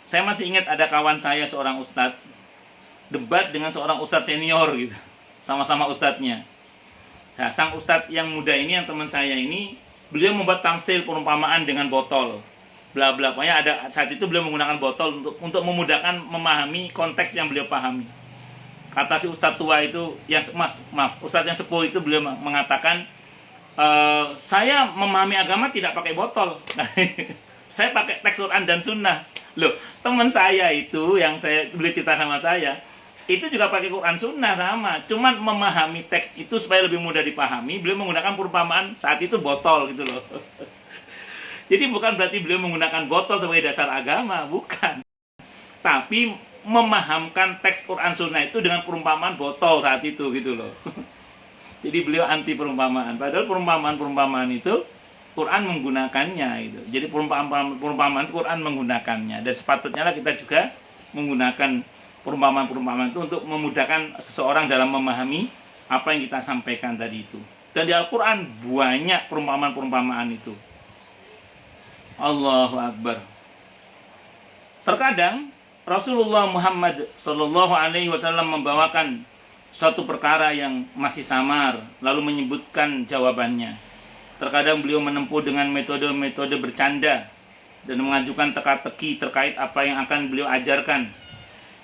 Saya masih ingat ada kawan saya seorang ustadz debat dengan seorang ustadz senior gitu, sama-sama ustadznya. Nah, sang ustadz yang muda ini, yang teman saya ini, beliau membuat tamsil perumpamaan dengan botol. Bla bla, pokoknya ada saat itu beliau menggunakan botol untuk memudahkan memahami konteks yang beliau pahami. Kata si ustadz tua itu, ustadz yang sepuh itu, beliau mengatakan, saya memahami agama tidak pakai botol. Saya pakai teks Quran dan Sunnah. Loh, teman saya itu yang beliau cerita sama saya, itu juga pakai Quran Sunnah sama. Cuman memahami teks itu supaya lebih mudah dipahami, beliau menggunakan perumpamaan saat itu botol gitu loh. Jadi bukan berarti beliau menggunakan botol sebagai dasar agama, bukan. Tapi memahamkan teks Quran Sunnah itu dengan perumpamaan botol saat itu gitu loh. Jadi beliau anti perumpamaan. Padahal perumpamaan itu Quran menggunakannya itu. Jadi perumpamaan Quran menggunakannya. Dan sepatutnya lah kita juga menggunakan perumpamaan itu untuk memudahkan seseorang dalam memahami apa yang kita sampaikan tadi itu. Dan di Al-Quran banyak perumpamaan itu. Allahu Akbar. Terkadang Rasulullah Muhammad Sallallahu Alaihi Wasallam membawakan suatu perkara yang masih samar, lalu menyebutkan jawabannya. Terkadang beliau menempuh dengan metode-metode bercanda dan mengajukan teka-teki terkait apa yang akan beliau ajarkan.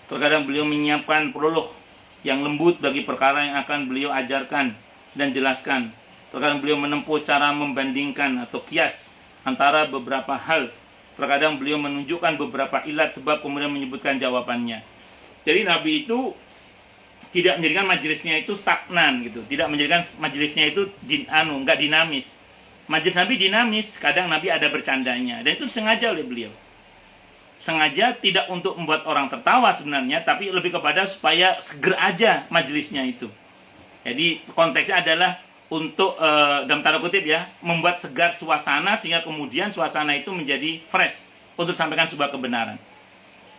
Terkadang beliau menyiapkan prolog yang lembut bagi perkara yang akan beliau ajarkan dan jelaskan. Terkadang beliau menempuh cara membandingkan atau kias antara beberapa hal. Terkadang beliau menunjukkan beberapa ilat sebab kemudian menyebutkan jawabannya. Jadi Nabi itu tidak menjadikan majelisnya itu stagnan gitu, tidak menjadikan majelisnya itu enggak dinamis. Majelis Nabi dinamis, kadang Nabi ada bercandanya, dan itu sengaja oleh beliau. Sengaja tidak untuk membuat orang tertawa sebenarnya, tapi lebih kepada supaya seger aja majelisnya itu. Jadi konteksnya adalah untuk dalam tanda kutip ya, membuat segar suasana sehingga kemudian suasana itu menjadi fresh untuk sampaikan sebuah kebenaran.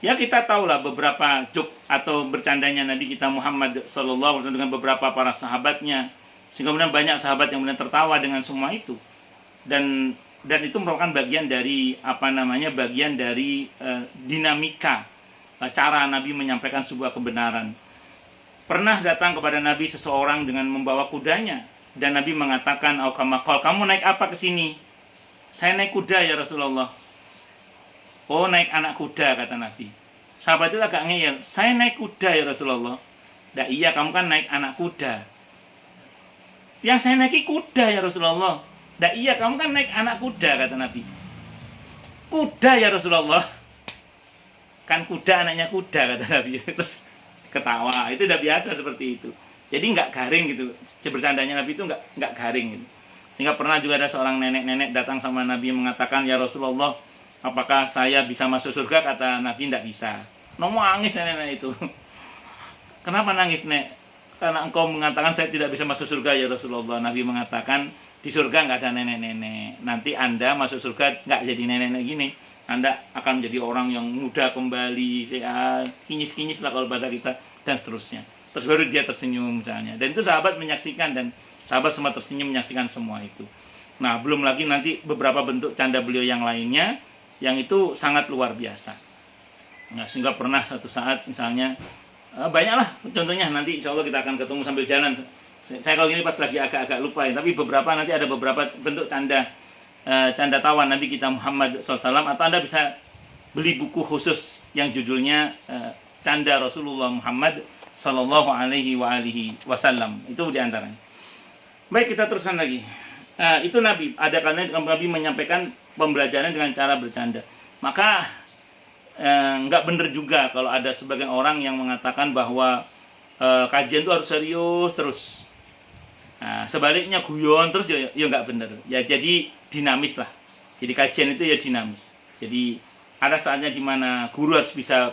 Ya kita tahulah beberapa joke atau bercandanya Nabi kita Muhammad Sallallahu Alaihi Wasallam dengan beberapa para sahabatnya, sehingga kemudian banyak sahabat yang kemudian tertawa dengan semua itu. Dan itu merupakan bagian dari dinamika cara Nabi menyampaikan sebuah kebenaran. Pernah datang kepada Nabi seseorang dengan membawa kudanya, dan Nabi mengatakan, kamu naik apa ke sini? Saya naik kuda ya Rasulullah. Oh, naik anak kuda, kata Nabi. Sahabat itu agak ngeyel, saya naik kuda ya Rasulullah. Nah, iya, kamu kan naik anak kuda. Yang saya naiki kuda ya Rasulullah. Nah, iya, kamu kan naik anak kuda, kata Nabi. Kuda ya Rasulullah. Kan kuda anaknya kuda, kata Nabi. Terus ketawa. Itu udah biasa seperti itu. Jadi nggak garing gitu. Bercandanya Nabi itu nggak garing gitu. Sehingga pernah juga ada seorang nenek-nenek datang sama Nabi mengatakan, ya Rasulullah, apakah saya bisa masuk surga? Kata Nabi, tidak bisa. Nangis nenek itu. Kenapa nangis, Nek? Karena engkau mengatakan saya tidak bisa masuk surga ya Rasulullah. Nabi mengatakan, di surga nggak ada nenek-nenek. Nanti Anda masuk surga nggak jadi nenek-nenek gini. Anda akan menjadi orang yang muda kembali, sehat, kinyis-kinyis lah kalau bahasa kita, dan seterusnya. Terus baru dia tersenyum misalnya. Dan itu sahabat menyaksikan, dan sahabat semua tersenyum menyaksikan semua itu. Nah, belum lagi nanti beberapa bentuk canda beliau yang lainnya, yang itu sangat luar biasa. Nah, sehingga pernah suatu saat misalnya Banyaklah contohnya, nanti insya Allah kita akan ketemu sambil jalan. Saya kalau gini pas lagi agak-agak lupa ya, tapi nanti ada beberapa bentuk canda tawa Nabi kita Muhammad SAW, atau Anda bisa beli buku khusus yang judulnya Canda Rasulullah Muhammad Sallallahu Alaihi Wasallam. Itu diantaranya. Baik, kita teruskan lagi. Itu Nabi, ada kalanya Nabi menyampaikan pembelajaran dengan cara bercanda. Maka nggak benar juga kalau ada sebagian orang yang mengatakan bahwa kajian itu harus serius terus. Nah, sebaliknya guyon terus ya nggak benar. Ya jadi dinamis lah. Jadi kajian itu ya dinamis. Jadi ada saatnya di mana guru harus bisa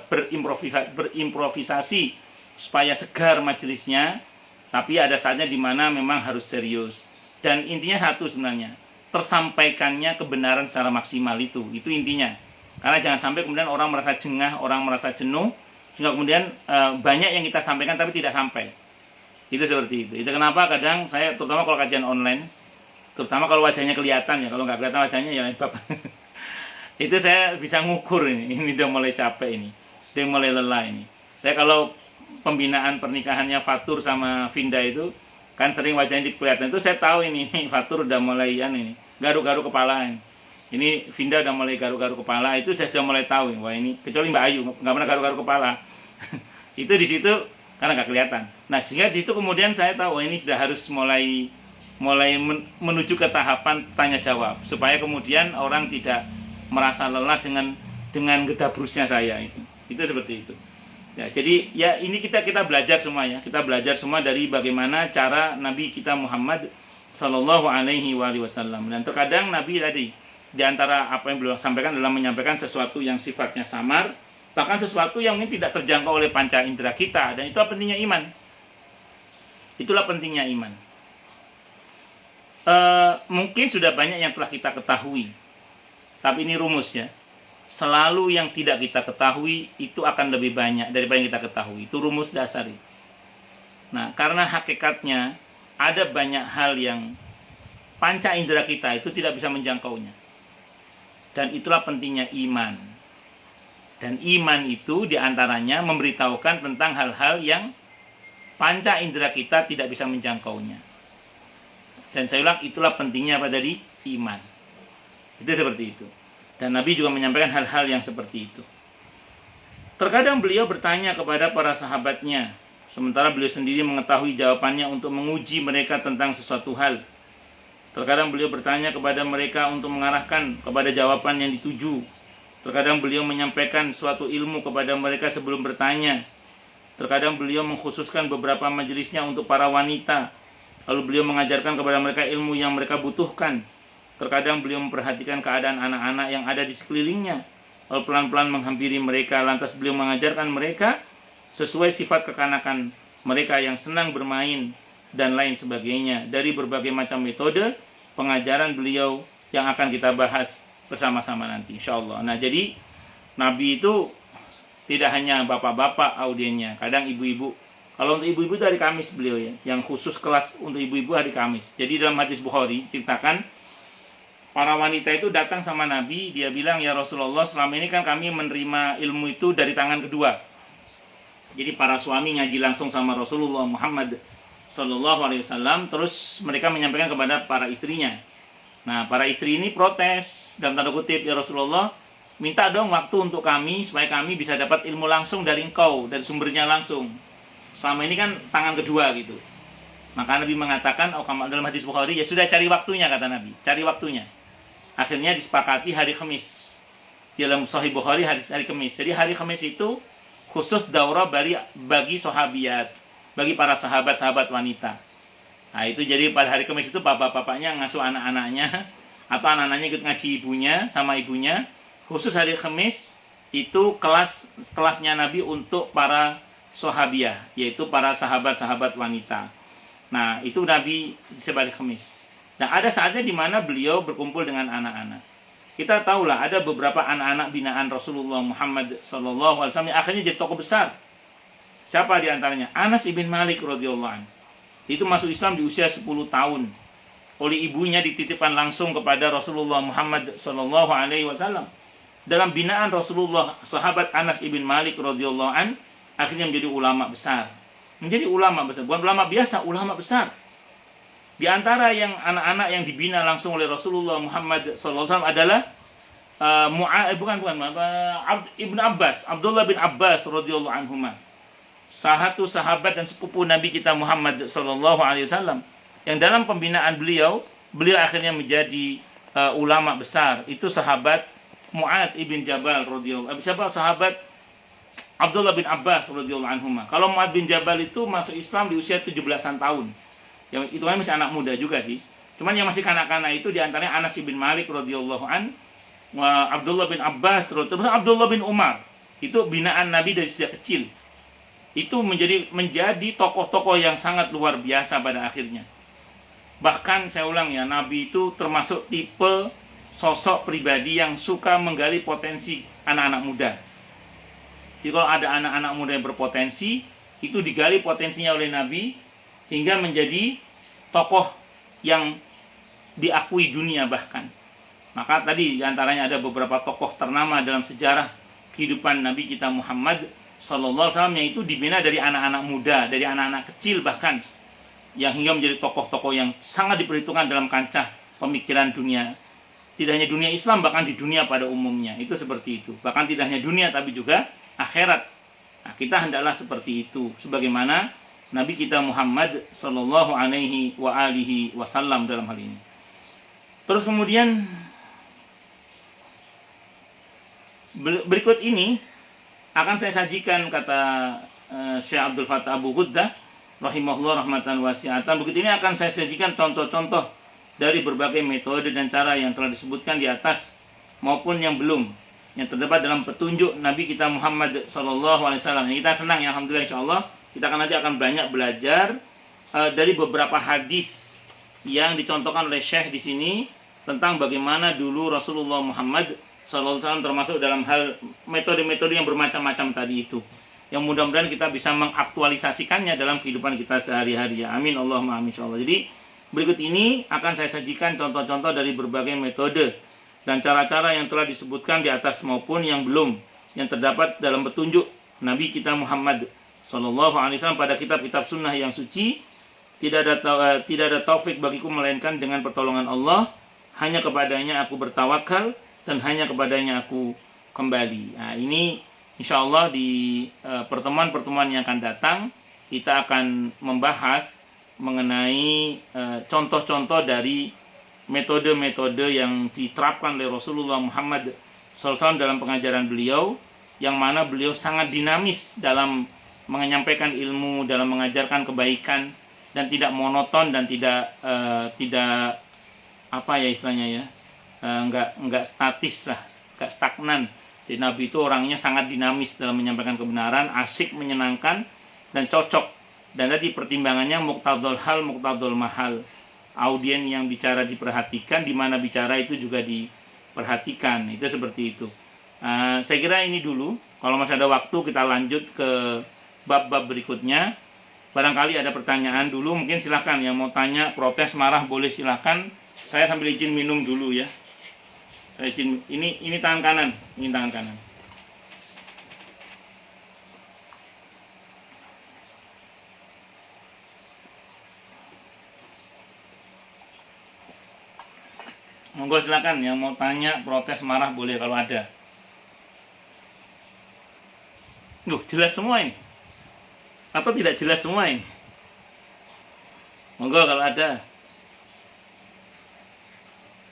berimprovisasi supaya segar majelisnya, tapi ada saatnya di mana memang harus serius. Dan intinya satu sebenarnya, tersampaikannya kebenaran secara maksimal itu intinya. Karena jangan sampai kemudian orang merasa jengah, orang merasa jenuh, sehingga kemudian banyak yang kita sampaikan tapi tidak sampai. Itu seperti itu. Itu kenapa kadang saya, terutama kalau kajian online, terutama kalau wajahnya kelihatan ya, kalau nggak kelihatan wajahnya ya bapak. Itu saya bisa ngukur ini udah mulai capek ini, udah mulai lelah ini. Saya kalau pembinaan pernikahannya Fatur sama Vinda itu, kan sering wajahnya kelihatan, itu saya tahu ini Fatur udah mulai ini garuk-garuk kepala ini Vinda udah mulai garuk-garuk kepala, itu saya sudah mulai tahu, wah ini, kecuali Mbak Ayu nggak pernah garuk-garuk kepala. Itu di situ karena nggak kelihatan. Nah, sehingga di situ kemudian saya tahu, ini sudah harus mulai menuju ke tahapan tanya jawab, supaya kemudian orang tidak merasa lelah dengan gedabrusnya saya itu seperti itu. Ya, jadi ya ini kita belajar semua ya, kita belajar semua dari bagaimana cara Nabi kita Muhammad Sallallahu Alaihi Wasallam. Dan terkadang Nabi tadi di antara apa yang beliau sampaikan adalah menyampaikan sesuatu yang sifatnya samar, bahkan sesuatu yang mungkin tidak terjangkau oleh panca indera kita, dan itu pentingnya iman. Itulah pentingnya iman. Mungkin sudah banyak yang telah kita ketahui, tapi ini rumus ya. Selalu yang tidak kita ketahui itu akan lebih banyak daripada yang kita ketahui. Itu rumus dasar itu. Nah, karena hakikatnya ada banyak hal yang panca indera kita itu tidak bisa menjangkaunya. Dan itulah pentingnya iman. Dan iman itu diantaranya memberitahukan tentang hal-hal yang panca indera kita tidak bisa menjangkaunya. Dan saya ulang, itulah pentingnya apa tadi? Iman. Itu seperti itu. Dan Nabi juga menyampaikan hal-hal yang seperti itu. Terkadang beliau bertanya kepada para sahabatnya, sementara beliau sendiri mengetahui jawabannya untuk menguji mereka tentang sesuatu hal. Terkadang beliau bertanya kepada mereka untuk mengarahkan kepada jawaban yang dituju. Terkadang beliau menyampaikan suatu ilmu kepada mereka sebelum bertanya. Terkadang beliau mengkhususkan beberapa majelisnya untuk para wanita. Lalu beliau mengajarkan kepada mereka ilmu yang mereka butuhkan. Terkadang beliau memperhatikan keadaan anak-anak yang ada di sekelilingnya. Lalu pelan-pelan menghampiri mereka, lantas beliau mengajarkan mereka sesuai sifat kekanakan mereka yang senang bermain dan lain sebagainya. Dari berbagai macam metode pengajaran beliau yang akan kita bahas bersama-sama nanti insyaallah. Nah, jadi Nabi itu tidak hanya bapak-bapak audiennya, kadang ibu-ibu. Kalau untuk ibu-ibu itu hari Kamis beliau ya, yang khusus kelas untuk ibu-ibu hari Kamis. Jadi dalam hadis Bukhari ceritakan para wanita itu datang sama Nabi, dia bilang, ya Rasulullah, selama ini kan kami menerima ilmu itu dari tangan kedua. Jadi para suami ngaji langsung sama Rasulullah Muhammad Sallallahu Alaihi Wasallam, terus mereka menyampaikan kepada para istrinya. Nah, para istri ini protes dalam tanda kutip, ya Rasulullah, minta dong waktu untuk kami supaya kami bisa dapat ilmu langsung dari engkau, dari sumbernya langsung. Selama ini kan tangan kedua gitu. Maka Nabi mengatakan, dalam hadis Bukhari, ya sudah cari waktunya, kata Nabi, cari waktunya. Akhirnya disepakati hari Kamis. Dalam Sahih Bukhari hari Kamis. Jadi hari Kamis itu khusus daurah bagi sahabiat, bagi para sahabat-sahabat wanita. Nah, itu jadi pada hari Kamis itu bapak-bapaknya ngasuh anak-anaknya, atau anak-anaknya ikut ngaji ibunya sama ibunya. Khusus hari Kamis itu kelasnya Nabi untuk para sahabiah, yaitu para sahabat-sahabat wanita. Nah, itu Nabi sebagai Kamis. Nah, ada saatnya di mana beliau berkumpul dengan anak-anak. Kita tahulah ada beberapa anak-anak binaan Rasulullah Muhammad SAW yang akhirnya jadi tokoh besar. Siapa di antaranya? Anas ibn Malik radhiyallahu anhu. Itu masuk Islam di usia 10 tahun. Oleh ibunya dititipkan langsung kepada Rasulullah Muhammad SAW. Dalam binaan Rasulullah, sahabat Anas ibn Malik radhiyallahu anhu akhirnya menjadi ulama besar. Menjadi ulama besar, bukan ulama biasa, ulama besar. Di antara yang anak-anak yang dibina langsung oleh Rasulullah Muhammad SAW adalah Ibnu Abbas, Abdullah bin Abbas radhiyallahu anhuma. Satu sahabat dan sepupu Nabi kita Muhammad sallallahu alaihi wasallam, yang dalam pembinaan beliau akhirnya menjadi ulama besar. Itu sahabat Mu'adz ibn Jabal radhiyallahu anhu. Sahabat Abdullah bin Abbas radhiyallahu anhuma. Kalau Mu'adz bin Jabal itu masuk Islam di usia 17-an tahun. Yang itu kan masih anak muda juga sih. Cuman yang masih kanak-kanak itu di antaranya Anas bin Malik radhiyallahu an, Abdullah bin Abbas, Abdullah bin Umar. Itu binaan Nabi dari sejak kecil. Itu menjadi tokoh-tokoh yang sangat luar biasa pada akhirnya. Bahkan saya ulang ya, Nabi itu termasuk tipe sosok pribadi yang suka menggali potensi anak-anak muda. Jadi kalau ada anak-anak muda yang berpotensi, itu digali potensinya oleh Nabi hingga menjadi tokoh yang diakui dunia bahkan. Maka tadi diantaranya ada beberapa tokoh ternama dalam sejarah kehidupan Nabi kita Muhammad Sallallahu Alaihi Wasallam, yang itu dibina dari anak-anak muda, dari anak-anak kecil bahkan, yang hingga menjadi tokoh-tokoh yang sangat diperhitungkan dalam kancah pemikiran dunia. Tidak hanya dunia Islam, bahkan di dunia pada umumnya. Itu seperti itu. Bahkan tidak hanya dunia, tapi juga akhirat. Nah, kita hendaklah seperti itu. Sebagaimana Nabi kita Muhammad Sallallahu Alaihi Wasallam dalam hal ini. Terus kemudian berikut ini akan saya sajikan, kata Syekh Abdul Fattah Abu Ghuddah rahimahullah rahmatan wasi'atan. Berikut ini akan saya sajikan contoh-contoh dari berbagai metode dan cara yang telah disebutkan di atas maupun yang belum, yang terdapat dalam petunjuk Nabi kita Muhammad SAW. Kita senang ya, alhamdulillah, insyaallah kita nanti akan banyak belajar dari beberapa hadis yang dicontohkan oleh Syekh di sini tentang bagaimana dulu Rasulullah Muhammad SAW termasuk dalam hal metode-metode yang bermacam-macam tadi itu, yang mudah-mudahan kita bisa mengaktualisasikannya dalam kehidupan kita sehari-hari ya. Amin Allahumma amin insyaallah. Jadi berikut ini akan saya sajikan contoh-contoh dari berbagai metode dan cara-cara yang telah disebutkan di atas maupun yang belum, yang terdapat dalam petunjuk Nabi kita Muhammad SAW pada kitab-kitab sunnah yang suci. Tidak ada taufik bagiku melainkan dengan pertolongan Allah. Hanya kepadanya aku bertawakal dan hanya kepadanya aku kembali. Nah, ini insyaallah di pertemuan-pertemuan yang akan datang kita akan membahas mengenai contoh-contoh dari metode-metode yang diterapkan oleh Rasulullah Muhammad SAW dalam pengajaran beliau, yang mana beliau sangat dinamis dalam menyampaikan ilmu, dalam mengajarkan kebaikan, dan tidak monoton dan tidak apa ya istilahnya ya, enggak statis lah, enggak stagnan. Jadi Nabi itu orangnya sangat dinamis dalam menyampaikan kebenaran, asik, menyenangkan, dan cocok. Dan tadi pertimbangannya muqtadul hal, muqtadul mahal. Audien yang bicara diperhatikan, di mana bicara itu juga diperhatikan. Itu seperti itu. Saya kira ini dulu. Kalau masih ada waktu kita lanjut ke bab-bab berikutnya. Barangkali ada pertanyaan dulu, mungkin silahkan. Yang mau tanya, protes, marah boleh silahkan. Saya sambil izin minum dulu ya. Saya izin, ini tangan kanan, ini tangan kanan. Monggo silakan, yang mau tanya, protes, marah boleh kalau ada. Loh, jelas semua ini. Atau tidak jelas semua ini? Monggo kalau ada.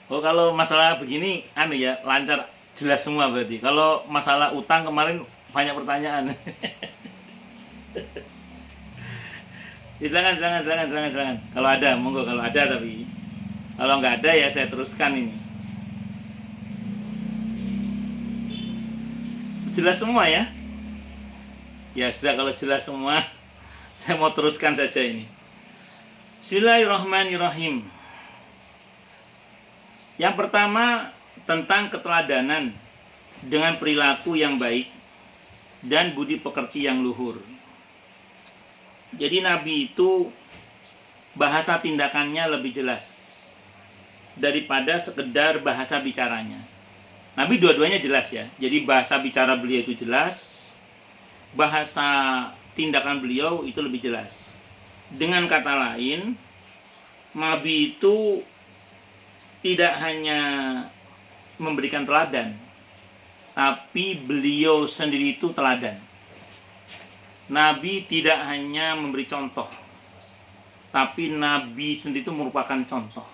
Oh, kalau masalah begini ya, lancar, jelas semua berarti. Kalau masalah utang kemarin banyak pertanyaan. Silakan. Kalau ada, monggo kalau ada, tapi kalau nggak ada ya saya teruskan ini. Jelas semua ya? Ya sudah, kalau jelas semua saya mau teruskan saja ini. Bismillahirrahmanirrahim. Yang pertama tentang keteladanan dengan perilaku yang baik dan budi pekerti yang luhur. Jadi Nabi itu bahasa tindakannya lebih jelas daripada sekedar bahasa bicaranya. Nabi dua-duanya jelas ya. Jadi bahasa bicara beliau itu jelas, bahasa tindakan beliau itu lebih jelas. Dengan kata lain, Nabi itu tidak hanya memberikan teladan, tapi beliau sendiri itu teladan. Nabi tidak hanya memberi contoh, tapi Nabi sendiri itu merupakan contoh.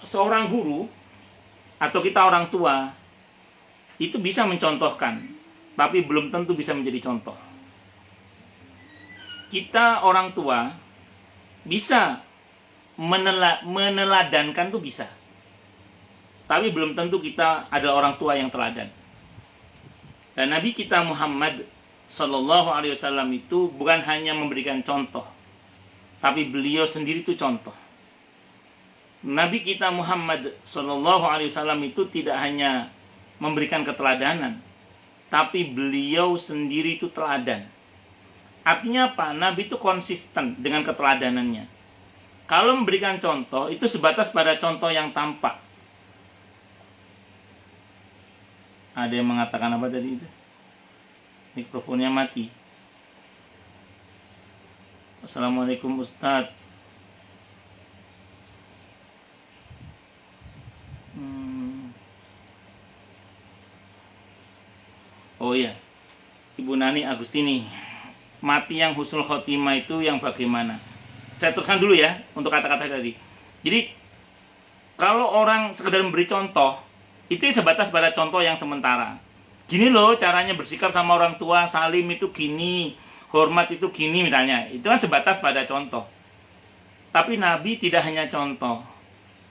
Seorang guru atau kita orang tua itu bisa mencontohkan, tapi belum tentu bisa menjadi contoh. Kita orang tua bisa meneladankan tuh bisa, tapi belum tentu kita ada orang tua yang teladan. Dan Nabi kita Muhammad Sallallahu Alaihi Wasallam itu bukan hanya memberikan contoh, tapi beliau sendiri itu contoh. Nabi kita Muhammad Sallallahu Alaihi Wasallam itu tidak hanya memberikan keteladanan, tapi beliau sendiri itu teladan. Artinya apa? Nabi itu konsisten dengan keteladanannya. Kalau memberikan contoh, itu sebatas pada contoh yang tampak. Ada yang mengatakan apa tadi itu? Mikrofonnya mati. Assalamualaikum Ustadz. Oh iya, Ibu Nani Agustini, mati yang husnul khotimah itu yang bagaimana? Saya teruskan dulu ya untuk kata-kata tadi. Jadi kalau orang sekedar memberi contoh, itu sebatas pada contoh yang sementara. Gini loh caranya bersikap sama orang tua, salim itu gini, hormat itu gini misalnya. Itu kan sebatas pada contoh. Tapi Nabi tidak hanya contoh.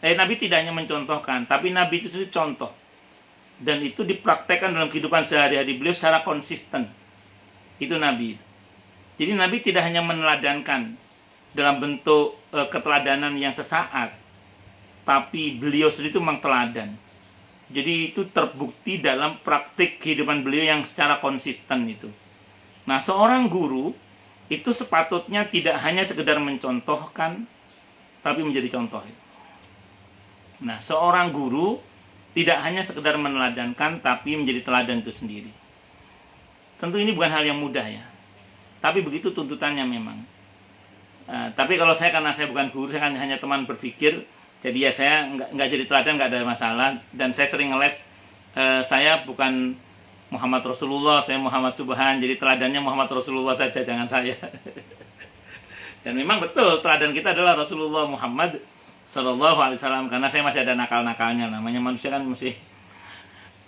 Nabi tidak hanya mencontohkan, tapi Nabi itu sendiri contoh. Dan itu dipraktekkan dalam kehidupan sehari-hari beliau secara konsisten. Itu Nabi. Jadi Nabi tidak hanya meneladankan dalam bentuk keteladanan yang sesaat, tapi beliau sendiri itu memang teladan. Jadi itu terbukti dalam praktik kehidupan beliau yang secara konsisten itu. Nah, seorang guru itu sepatutnya tidak hanya sekedar mencontohkan, tapi menjadi contoh. Nah, seorang guru tidak hanya sekedar meneladankan, tapi menjadi teladan itu sendiri. Tentu ini bukan hal yang mudah ya. Tapi begitu tuntutannya memang. Tapi kalau saya, karena saya bukan guru, saya kan hanya teman berpikir, jadi ya saya nggak jadi teladan, nggak ada masalah. Dan saya sering ngeles, saya bukan Muhammad Rasulullah, saya Muhammad Subhan, jadi teladannya Muhammad Rasulullah saja, jangan saya. Dan memang betul, teladan kita adalah Rasulullah Muhammad Sallallahu Alaihi Wasallam, karena saya masih ada nakal-nakalnya, namanya manusia kan masih.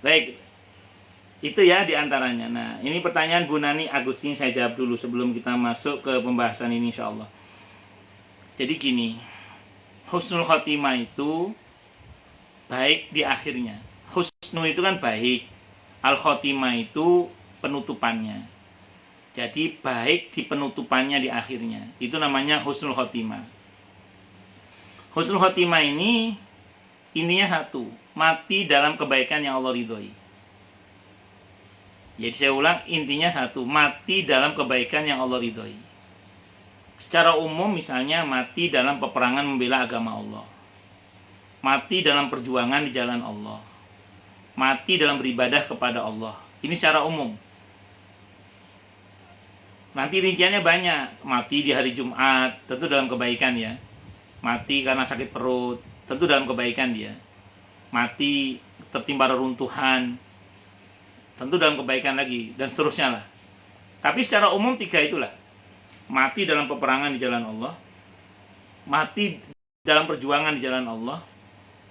Baik, itu ya diantaranya. Nah, ini pertanyaan Bu Nani Agustin saya jawab dulu sebelum kita masuk ke pembahasan ini insya Allah. Jadi gini, husnul khotimah itu baik di akhirnya. Husnu itu kan baik, al khotimah itu penutupannya. Jadi baik di penutupannya di akhirnya. Itu namanya husnul khotimah. Husnul khotimah ini intinya satu, mati dalam kebaikan yang Allah ridhoi. Jadi saya ulang, intinya satu, mati dalam kebaikan yang Allah ridhoi. Secara umum misalnya mati dalam peperangan membela agama Allah, mati dalam perjuangan di jalan Allah, mati dalam beribadah kepada Allah. Ini secara umum. Nanti rinciannya banyak, mati di hari Jumat, tentu dalam kebaikan ya. Mati karena sakit perut, tentu dalam kebaikan dia. Mati tertimpa reruntuhan, tentu dalam kebaikan lagi, dan seterusnya lah. Tapi secara umum tiga itulah. Mati dalam peperangan di jalan Allah, mati dalam perjuangan di jalan Allah,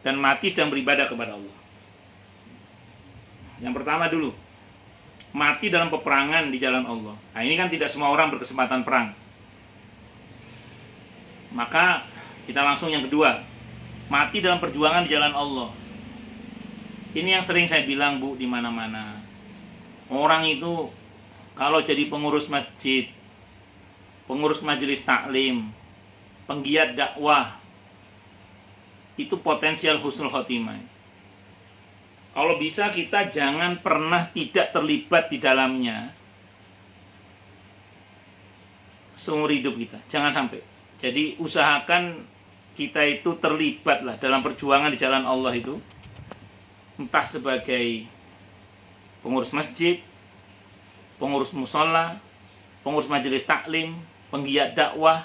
dan mati sedang beribadah kepada Allah. Yang pertama dulu, mati dalam peperangan di jalan Allah. Nah, ini kan tidak semua orang berkesempatan perang. Maka kita langsung yang kedua, mati dalam perjuangan di jalan Allah. Ini yang sering saya bilang Bu di mana-mana. Orang itu kalau jadi pengurus masjid, pengurus majelis taklim, penggiat dakwah, itu potensial husnul khotimah. Kalau bisa kita jangan pernah tidak terlibat di dalamnya seumur hidup kita, jangan sampai. Jadi usahakan kita itu terlibat lah dalam perjuangan di jalan Allah itu, entah sebagai pengurus masjid, pengurus musola, pengurus majelis taklim, penggiat dakwah,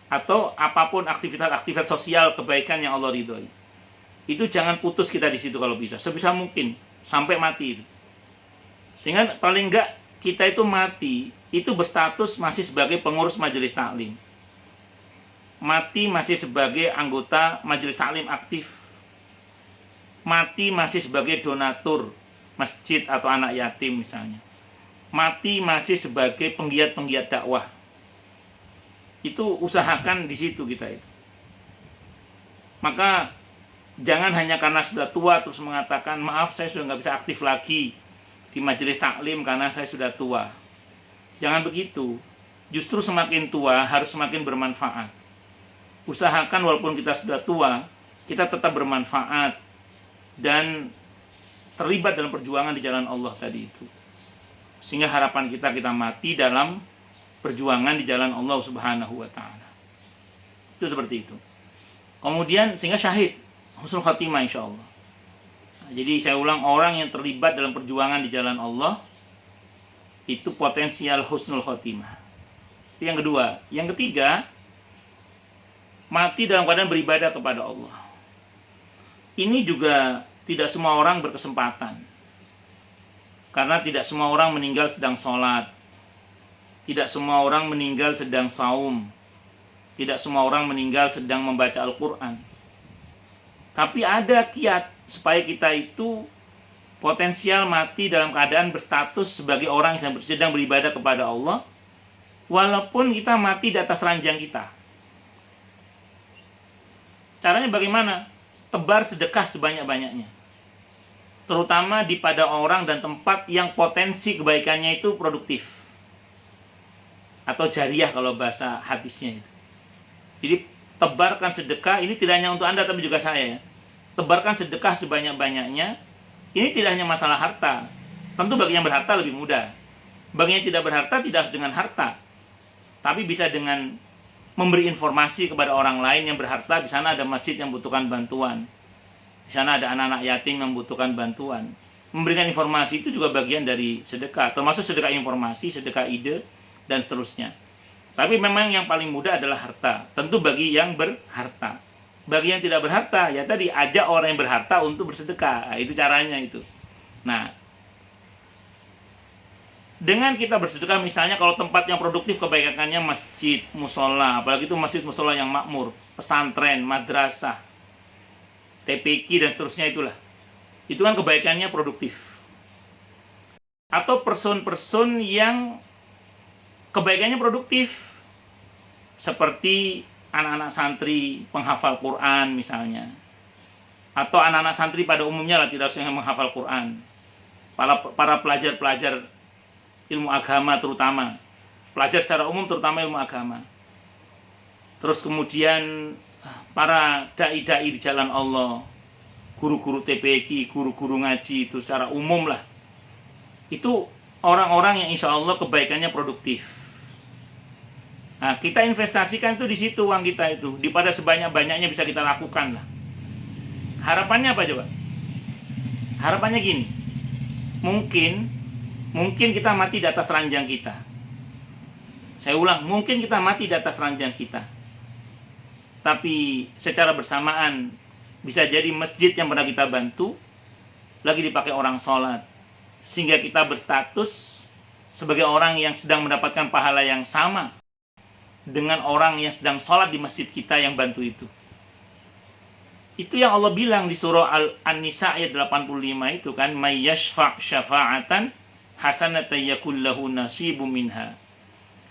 atau apapun aktivitas-aktivitas sosial kebaikan yang Allah ridhoi. Itu jangan putus kita di situ kalau bisa, sebisa mungkin sampai mati itu. Sehingga paling enggak kita itu mati itu berstatus masih sebagai pengurus majelis taklim, mati masih sebagai anggota majelis taklim aktif, mati masih sebagai donatur masjid atau anak yatim misalnya, mati masih sebagai penggiat-penggiat dakwah. Itu usahakan di situ kita itu. Maka jangan hanya karena sudah tua terus mengatakan, maaf saya sudah nggak bisa aktif lagi di majelis taklim karena saya sudah tua. Jangan begitu. Justru semakin tua harus semakin bermanfaat. Usahakan walaupun kita sudah tua, kita tetap bermanfaat dan terlibat dalam perjuangan di jalan Allah tadi itu. Sehingga harapan kita mati dalam perjuangan di jalan Allah Subhanahu wa taala. Itu seperti itu. Kemudian sehingga syahid, husnul khatimah insyaallah. Nah, jadi saya ulang, orang yang terlibat dalam perjuangan di jalan Allah itu potensial husnul khatimah. Itu yang kedua. Yang ketiga, mati dalam keadaan beribadah kepada Allah. Ini juga tidak semua orang berkesempatan. Karena tidak semua orang meninggal sedang sholat. Tidak semua orang meninggal sedang saum. Tidak semua orang meninggal sedang membaca Al-Quran. Tapi ada kiat supaya kita itu potensial mati dalam keadaan berstatus sebagai orang yang sedang beribadah kepada Allah, walaupun kita mati di atas ranjang kita. Caranya bagaimana? Tebar sedekah sebanyak-banyaknya. Terutama pada orang dan tempat yang potensi kebaikannya itu produktif. Atau jariah kalau bahasa hadisnya itu. Jadi tebarkan sedekah, ini tidak hanya untuk Anda tapi juga saya ya. Tebarkan sedekah sebanyak-banyaknya. Ini tidak hanya masalah harta. Tentu bagi yang berharta lebih mudah. Bagi yang tidak berharta tidak harus dengan harta. Tapi bisa dengan memberi informasi kepada orang lain yang berharta. Di sana ada masjid yang membutuhkan bantuan. Di sana ada anak-anak yatim yang membutuhkan bantuan. Memberikan informasi itu juga bagian dari sedekah. Termasuk sedekah informasi, sedekah ide, dan seterusnya. Tapi memang yang paling mudah adalah harta. Tentu bagi yang berharta. Bagi yang tidak berharta, ya tadi ajak orang yang berharta untuk bersedekah. Nah, itu caranya itu. Nah, dengan kita bersedekah misalnya kalau tempat yang produktif kebaikannya masjid, musola, apalagi itu masjid musola yang makmur, pesantren, madrasah, TPQ dan seterusnya itulah. Itu kan kebaikannya produktif. Atau person-person yang kebaikannya produktif. Seperti anak-anak santri penghafal Quran misalnya, atau anak-anak santri pada umumnya lah, tidak harus yang menghafal Quran, para pelajar-pelajar ilmu agama terutama, pelajar secara umum terutama ilmu agama, terus kemudian para dai-dai di jalan Allah, guru-guru TPQ, guru-guru ngaji itu secara umum lah, itu orang-orang yang insya Allah kebaikannya produktif. Nah, kita investasikan itu di situ uang kita itu, daripada sebanyak-banyaknya bisa kita lakukan lah. Harapannya apa coba? Harapannya gini, mungkin kita mati di atas ranjang kita. Saya ulang, mungkin kita mati di atas ranjang kita. Tapi secara bersamaan bisa jadi masjid yang pernah kita bantu lagi dipakai orang sholat, sehingga kita berstatus sebagai orang yang sedang mendapatkan pahala yang sama dengan orang yang sedang sholat di masjid kita yang bantu itu. Itu yang Allah bilang di surah An-Nisa ayat 85 itu kan, may yashfa' syafa'atan hasanatan yakul lahu nasibum minha.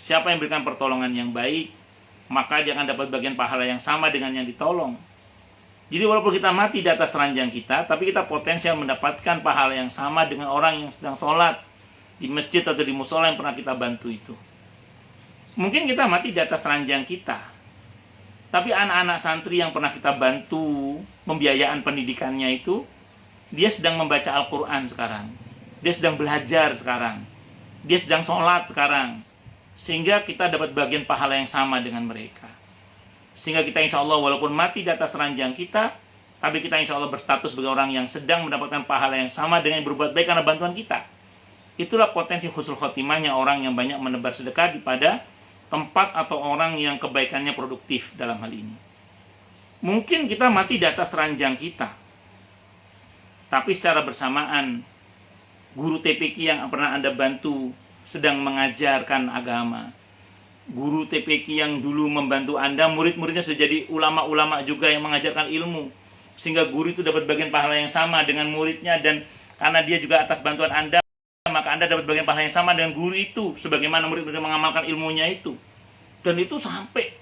Siapa yang berikan pertolongan yang baik, maka dia akan dapat bagian pahala yang sama dengan yang ditolong. Jadi walaupun kita mati di atas ranjang kita, tapi kita potensial mendapatkan pahala yang sama dengan orang yang sedang sholat di masjid atau di musola yang pernah kita bantu itu. Mungkin kita mati di atas ranjang kita, tapi anak-anak santri yang pernah kita bantu pembiayaan pendidikannya itu, dia sedang membaca Al-Quran sekarang, dia sedang belajar sekarang, dia sedang sholat sekarang, sehingga kita dapat bagian pahala yang sama dengan mereka. Sehingga kita insya Allah walaupun mati di atas ranjang kita, tapi kita insya Allah berstatus sebagai orang yang sedang mendapatkan pahala yang sama dengan berbuat baik karena bantuan kita. itulah potensi husnul khotimahnya orang yang banyak menebar sedekah pada tempat atau orang yang kebaikannya produktif dalam hal ini. Mungkin kita mati di atas ranjang kita, tapi secara bersamaan guru TPQ yang pernah Anda bantu sedang mengajarkan agama, guru TPQ yang dulu membantu Anda, murid-muridnya sudah jadi ulama-ulama juga yang mengajarkan ilmu, sehingga guru itu dapat bagian pahala yang sama dengan muridnya, dan karena dia juga atas bantuan Anda, maka Anda dapat bagian pahala yang sama dengan guru itu, sebagaimana murid-murid mengamalkan ilmunya itu. Dan itu sampai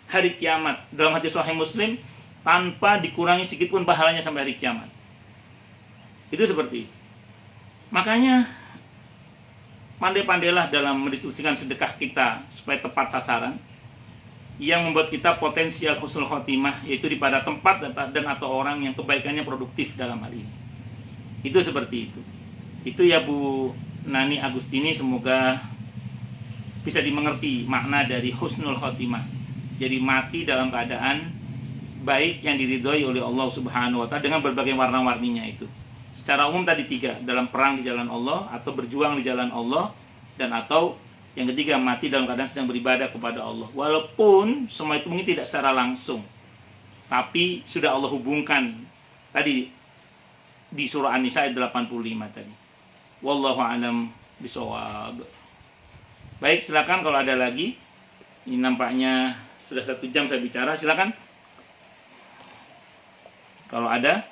hari kiamat. Dalam hadis Sahih Muslim, tanpa dikurangi sedikit pun pahalanya sampai hari kiamat. Itu seperti itu. Makanya pandai-pandailah dalam mendistribusikan sedekah kita supaya tepat sasaran, yang membuat kita potensial husnul khotimah, yaitu di pada tempat dan atau orang yang kebaikannya produktif dalam hal ini. Itu seperti itu. Itu ya Bu Nani Agustini, semoga bisa dimengerti makna dari husnul khotimah. Jadi mati dalam keadaan baik yang diridhoi oleh Allah Subhanahu wa Ta'ala dengan berbagai warna-warninya itu. Secara umum tadi 3, dalam perang di jalan Allah, atau berjuang di jalan Allah, dan atau yang ketiga mati dalam keadaan sedang beribadah kepada Allah. Walaupun semua itu mungkin tidak secara langsung, tapi sudah Allah hubungkan tadi di surah An-Nisa ayat 85 tadi. Wallahu a'lam bishawab. Baik, silakan kalau ada lagi. Ini nampaknya sudah 1 jam saya bicara, silakan. Kalau ada.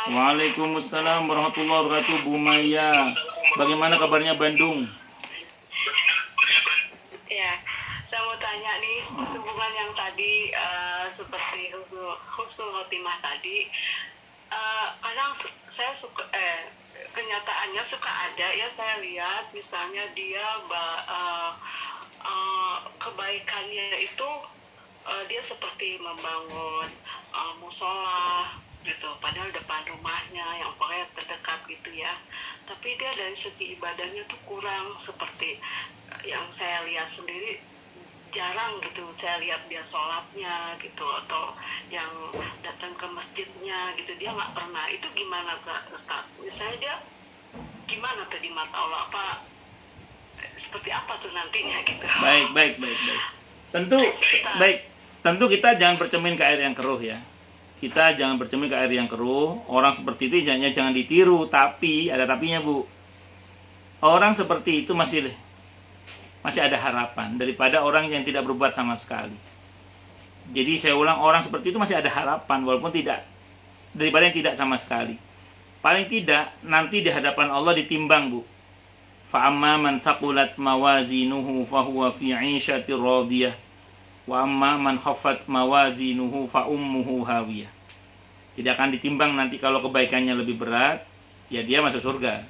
Waalaikumsalam warahmatullahi wabarakatuh. Bu Maya, bagaimana kabarnya Bandung? Ya, saya mau tanya nih, hubungan yang tadi seperti husnul khotimah tadi, kadang saya suka kenyataannya suka ada ya, saya lihat misalnya dia kebaikannya itu dia seperti membangun musola gitu, padahal depan rumahnya yang pokoknya terdekat gitu ya, tapi dia dari segi ibadahnya tuh kurang, seperti yang saya lihat sendiri jarang gitu saya lihat dia sholatnya gitu, atau yang datang ke masjidnya gitu dia nggak pernah. Itu gimana Kak Ustaz? Misalnya dia gimana tuh di mata Allah, apa seperti apa tuh nantinya gitu? Baik. Tentu kita jangan bercermin ke air yang keruh ya. Kita jangan bercermin ke air yang keruh. Orang seperti itu jangan ditiru. Tapi ada tapinya Bu. Orang seperti itu masih ada harapan daripada orang yang tidak berbuat sama sekali. Jadi saya ulang, orang seperti itu masih ada harapan walaupun tidak, daripada yang tidak sama sekali. Paling tidak nanti di hadapan Allah ditimbang Bu. Fa amma man thaqulat mawazinuhu fahuwa fi 'ishatir radiyah. Wa amma man khaffat mawazinuhu fa ummuhu hawiyah. Tidak akan ditimbang nanti kalau kebaikannya lebih berat, ya dia masuk surga.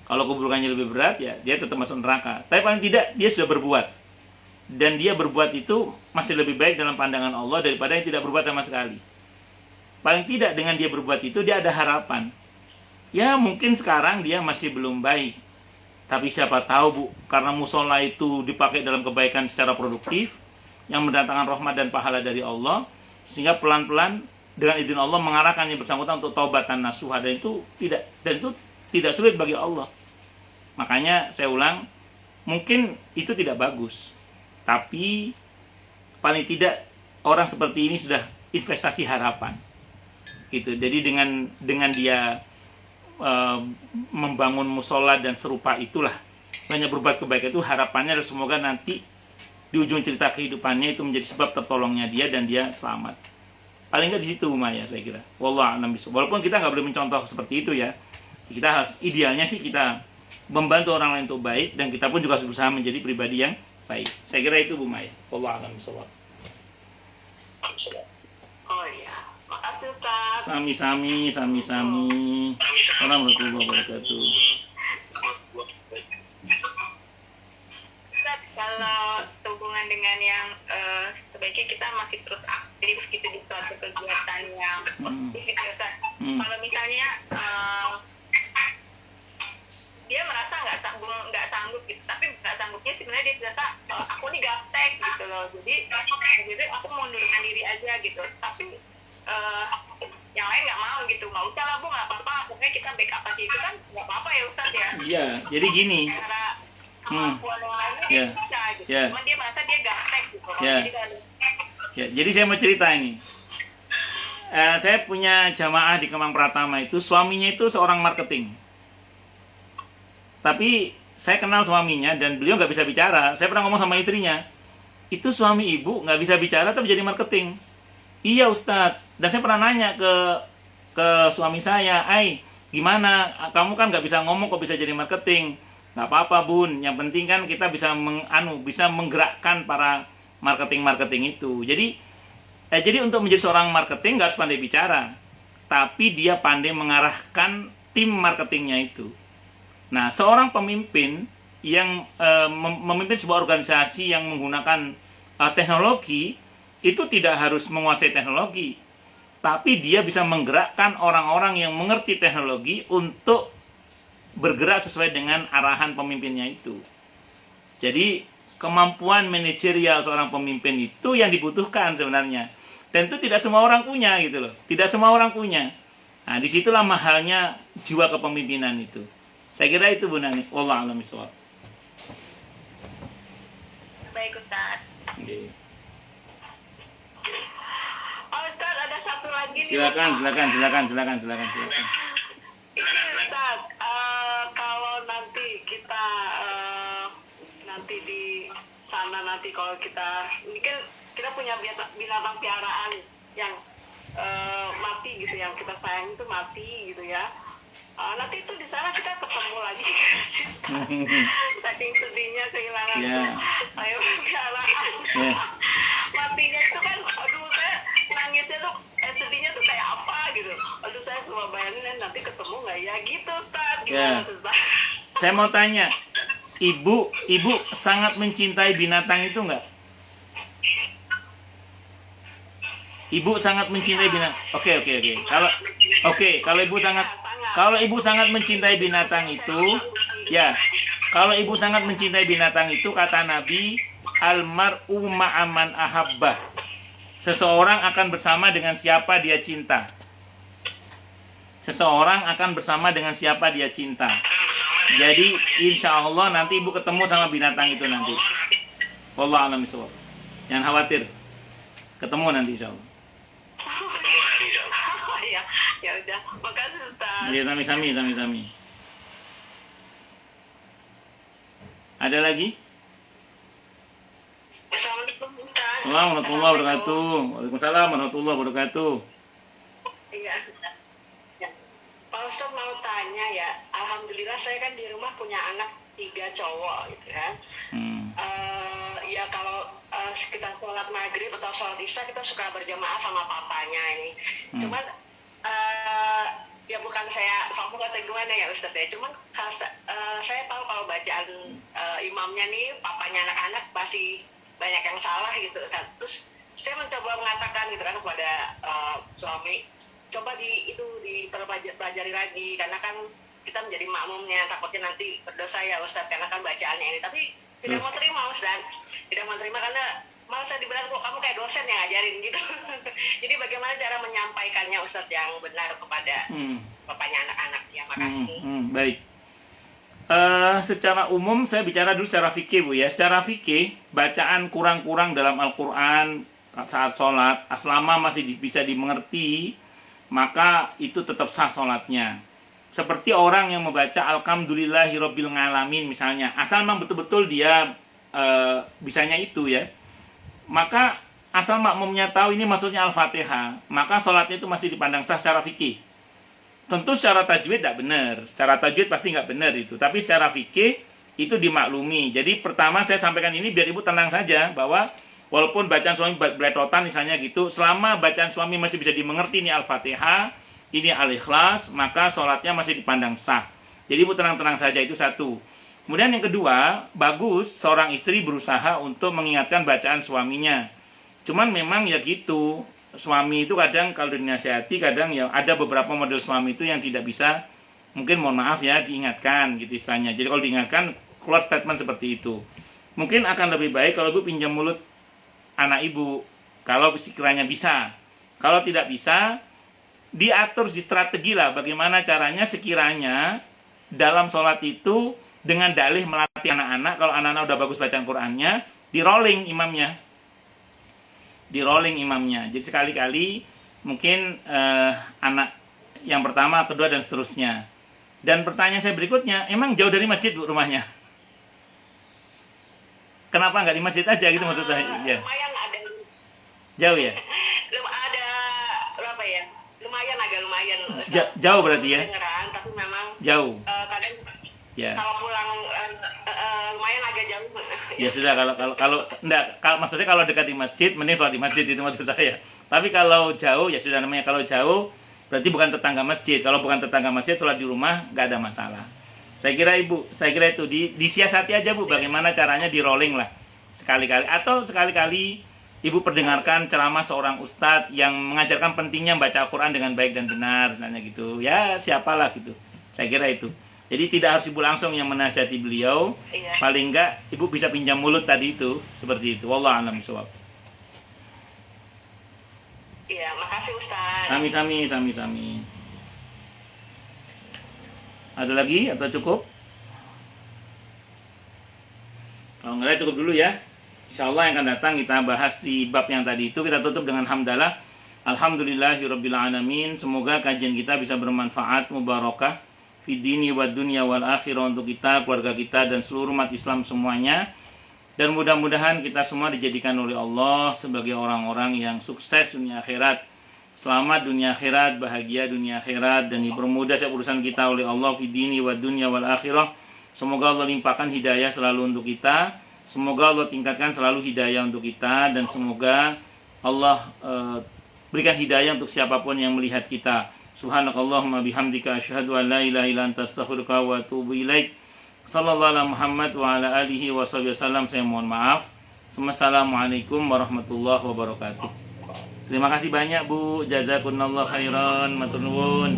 Kalau keburukannya lebih berat, ya dia tetap masuk neraka. Tapi paling tidak dia sudah berbuat. Dan dia berbuat itu masih lebih baik dalam pandangan Allah daripada yang tidak berbuat sama sekali. Paling tidak dengan dia berbuat itu dia ada harapan. Ya mungkin sekarang dia masih belum baik. Tapi siapa tahu Bu, karena musola itu dipakai dalam kebaikan secara produktif, yang mendatangkan rahmat dan pahala dari Allah, sehingga pelan-pelan dengan izin Allah mengarahkan yang bersangkutan untuk taubatan nasuha, dan itu tidak sulit bagi Allah. Makanya saya ulang, mungkin itu tidak bagus, tapi paling tidak orang seperti ini sudah investasi harapan gitu. Jadi dengan dia membangun musola dan serupa itulah, banyak berbuat kebaikan itu, harapannya adalah semoga nanti di ujung cerita kehidupannya itu menjadi sebab tertolongnya dia dan dia selamat. Paling nggak di situ Maya saya kira. Wallahu a'lam bishawab. Walaupun kita nggak boleh mencontoh seperti itu ya. Kita harus, idealnya sih kita membantu orang lain untuk baik, dan kita pun juga harus berusaha menjadi pribadi yang baik. Saya kira itu Bu Maya. Wallahu a'lam bishawab. Oh iya, makasih Ustaz. Sami-sami. Warahmatullahi wabarakatuh. Kalau sehubungan dengan yang sebaiknya kita masih terus aktif gitu di suatu kegiatan yang positif gitu ya Ustaz. Kalau misalnya dia merasa nggak sanggup gitu, tapi nggak sanggupnya sebenarnya dia merasa aku nih gaptek gitu loh, jadi aku mundurkan diri aja gitu, tapi yang lain nggak mau gitu, nggak usah lah Bu, nggak apa-apa, pokoknya kita Ya, jadi gini. Cara kemampuan yang lainnya dia bisa gitu. Cuman dia merasa dia gaptek gitu. Jadi kan Ya, jadi saya mau cerita ini. Saya punya jamaah di Kemang Pratama itu, suaminya itu seorang marketing. Tapi saya kenal suaminya dan beliau nggak bisa bicara. Saya pernah ngomong sama istrinya, itu suami ibu nggak bisa bicara tapi jadi marketing. Iya Ustadz. Dan saya pernah nanya ke suami saya, gimana? Kamu kan nggak bisa ngomong kok bisa jadi marketing? Nggak apa-apa bun. Yang penting kan kita bisa bisa menggerakkan para marketing itu. Jadi untuk menjadi seorang marketing nggak harus pandai bicara, tapi dia pandai mengarahkan tim marketingnya itu. Nah, seorang pemimpin yang memimpin sebuah organisasi yang menggunakan teknologi itu tidak harus menguasai teknologi, tapi dia bisa menggerakkan orang-orang yang mengerti teknologi untuk bergerak sesuai dengan arahan pemimpinnya itu. Jadi kemampuan manajerial seorang pemimpin itu yang dibutuhkan sebenarnya. Dan itu tidak semua orang punya gitu loh. Tidak semua orang punya. Nah, disitulah mahalnya jiwa kepemimpinan itu. Saya kira itu Bu Nani. Wallahu a'lam bishawab. baik Ustaz. Okay. Oh Ustaz, ada satu lagi nih. Silakan. Ini Ustaz, kalau nanti kita nanti di sana nanti kalau kita ini kan kita punya binatang piaraan yang mati gitu, yang kita sayang itu mati gitu ya. Nanti itu di sana kita ketemu lagi sih, saking sedihnya kehilangan ayam piaraan. Matinya itu kan, aduh saya nangisnya tuh sedihnya tuh kayak apa gitu. Aduh saya semua bayangin nanti ketemu nggak ya gitu Ustaz. Gimana Ustaz? Saya mau tanya, ibu sangat mencintai binatang itu nggak? Ibu sangat mencintai binatang. Oke. Kalau ibu sangat mencintai binatang itu, ya. Kalau ibu sangat mencintai binatang itu, kata Nabi, almar'u ma'aman ahabbah. Seseorang akan bersama dengan siapa dia cinta. Seseorang akan bersama dengan siapa dia cinta. Jadi insya Allah nanti ibu ketemu sama binatang itu nanti. Wallahu a'lam bishawab. Jangan khawatir. Ketemu nanti insya Allah. Ya udah, makasih Ustaz. Ya, sami-sami. Ada lagi? Assalamualaikum Ustaz. Assalamualaikum warahmatullahi wabarakatuh. Waalaikumsalam warahmatullahi wabarakatuh. Iya. Ya. Pak Ustaz mau tanya ya, alhamdulillah saya kan di rumah punya anak 3 cowok gitu kan. Ya kalau kita sholat maghrib atau sholat isya kita suka berjamaah sama papanya ini. Cuman ya bukan saya sombong atau gimana ya Ustaz ya. Cuman saya tahu kalau bacaan imamnya nih papanya anak-anak masih banyak yang salah gitu Ustaz. Terus saya mencoba mengatakan gitu kan kepada suami, coba dipelajari lagi karena kan kita menjadi makmumnya, takutnya nanti berdosa ya Ustaz karena kan bacaannya ini. Tapi tidak mau terima Ustaz. Tidak mau terima karena malah saya dibilang kok kamu kayak dosen yang ngajarin gitu. Jadi bagaimana cara menyampaikannya Ustadz yang benar kepada bapaknya anak-anak ya. Makasih. Baik. Secara umum saya bicara dulu secara fikih Bu ya. Secara fikih bacaan kurang-kurang dalam Al-Quran saat sholat selama masih bisa dimengerti maka itu tetap sah sholatnya. Seperti orang yang membaca Alhamdulillahirabbil alamin misalnya, asal memang betul-betul dia bisanya itu ya, maka asal makmumnya tahu ini maksudnya Al-Fatihah, maka sholatnya itu masih dipandang sah secara fikih. Tentu secara tajwid tidak benar, secara tajwid pasti nggak benar itu, tapi secara fikih itu dimaklumi. Jadi pertama saya sampaikan ini biar ibu tenang saja, bahwa walaupun bacaan suami beletotan misalnya gitu, selama bacaan suami masih bisa dimengerti ini Al-Fatihah, ini Al-Ikhlas, maka sholatnya masih dipandang sah. Jadi ibu tenang-tenang saja, itu satu. Kemudian yang kedua, bagus seorang istri berusaha untuk mengingatkan bacaan suaminya. Cuman memang ya gitu, suami itu kadang kalau dinasihati, kadang ya ada beberapa model suami itu yang tidak bisa, mungkin mohon maaf ya, diingatkan gitu istilahnya. Jadi kalau diingatkan, keluar statement seperti itu. Mungkin akan lebih baik kalau ibu pinjam mulut anak ibu, kalau sekiranya bisa. Kalau tidak bisa, diatur di strategi lah bagaimana caranya sekiranya dalam sholat itu dengan dalih melatih anak-anak, kalau anak-anak udah bagus bacaan Qur'annya, di rolling imamnya. Jadi sekali-kali mungkin anak yang pertama, kedua, dan seterusnya. Dan pertanyaan saya berikutnya, emang jauh dari masjid Bu rumahnya? Kenapa nggak di masjid aja gitu maksud saya? Ya. Lumayan ada. Jauh ya? Ada berapa ya? Lumayan. Jauh berarti ya? Beneran, tapi memang Jauh. kadang Ya. kalau pulang lumayan agak jauh. Ya sudah, kalau maksudnya kalau dekat di masjid, mending sholat di masjid, itu maksud saya. Tapi kalau jauh, ya sudah, namanya kalau jauh berarti bukan tetangga masjid. Kalau bukan tetangga masjid, sholat di rumah nggak ada masalah. Saya kira itu disiasati aja Bu, bagaimana caranya di rolling lah sekali-kali, atau sekali-kali Ibu perdengarkan ceramah seorang ustadz yang mengajarkan pentingnya baca Al-Quran dengan baik dan benar, misalnya gitu. Ya siapalah gitu. Saya kira itu. Jadi tidak harus Ibu langsung yang menasihati beliau. Iya. Paling enggak Ibu bisa pinjam mulut tadi itu, seperti itu. Wallahu a'lam bishawab. Iya, makasih Ustaz. Sami. Ada lagi atau cukup? Kalau enggak cukup dulu ya. Insyaallah yang akan datang kita bahas di bab yang tadi itu. Kita tutup dengan hamdalah. Alhamdulillahirabbil alamin. Semoga kajian kita bisa bermanfaat, mubarakah fid dini wad dunya wal akhirah, untuk kita, keluarga kita, dan seluruh umat Islam semuanya. Dan mudah-mudahan kita semua dijadikan oleh Allah sebagai orang-orang yang sukses dunia akhirat, selamat dunia akhirat, bahagia dunia akhirat, dan dipermudah setiap urusan kita oleh Allah fid dini wad dunya wal akhirah. Semoga Allah limpahkan hidayah selalu untuk kita. Semoga Allah tingkatkan selalu hidayah untuk kita, dan semoga Allah berikan hidayah untuk siapapun yang melihat kita. Subhanakallahumma bihamdika asyhadu an la ilaha illa anta astaghfiruka wa atubu ilaik. Sallallahu alaihi Muhammad wa ala alihi wa sahbihi wasallam. Saya mohon maaf. Assalamualaikum warahmatullahi wabarakatuh. Terima kasih banyak Bu. Jazakumullah khairan. Matur nuwun.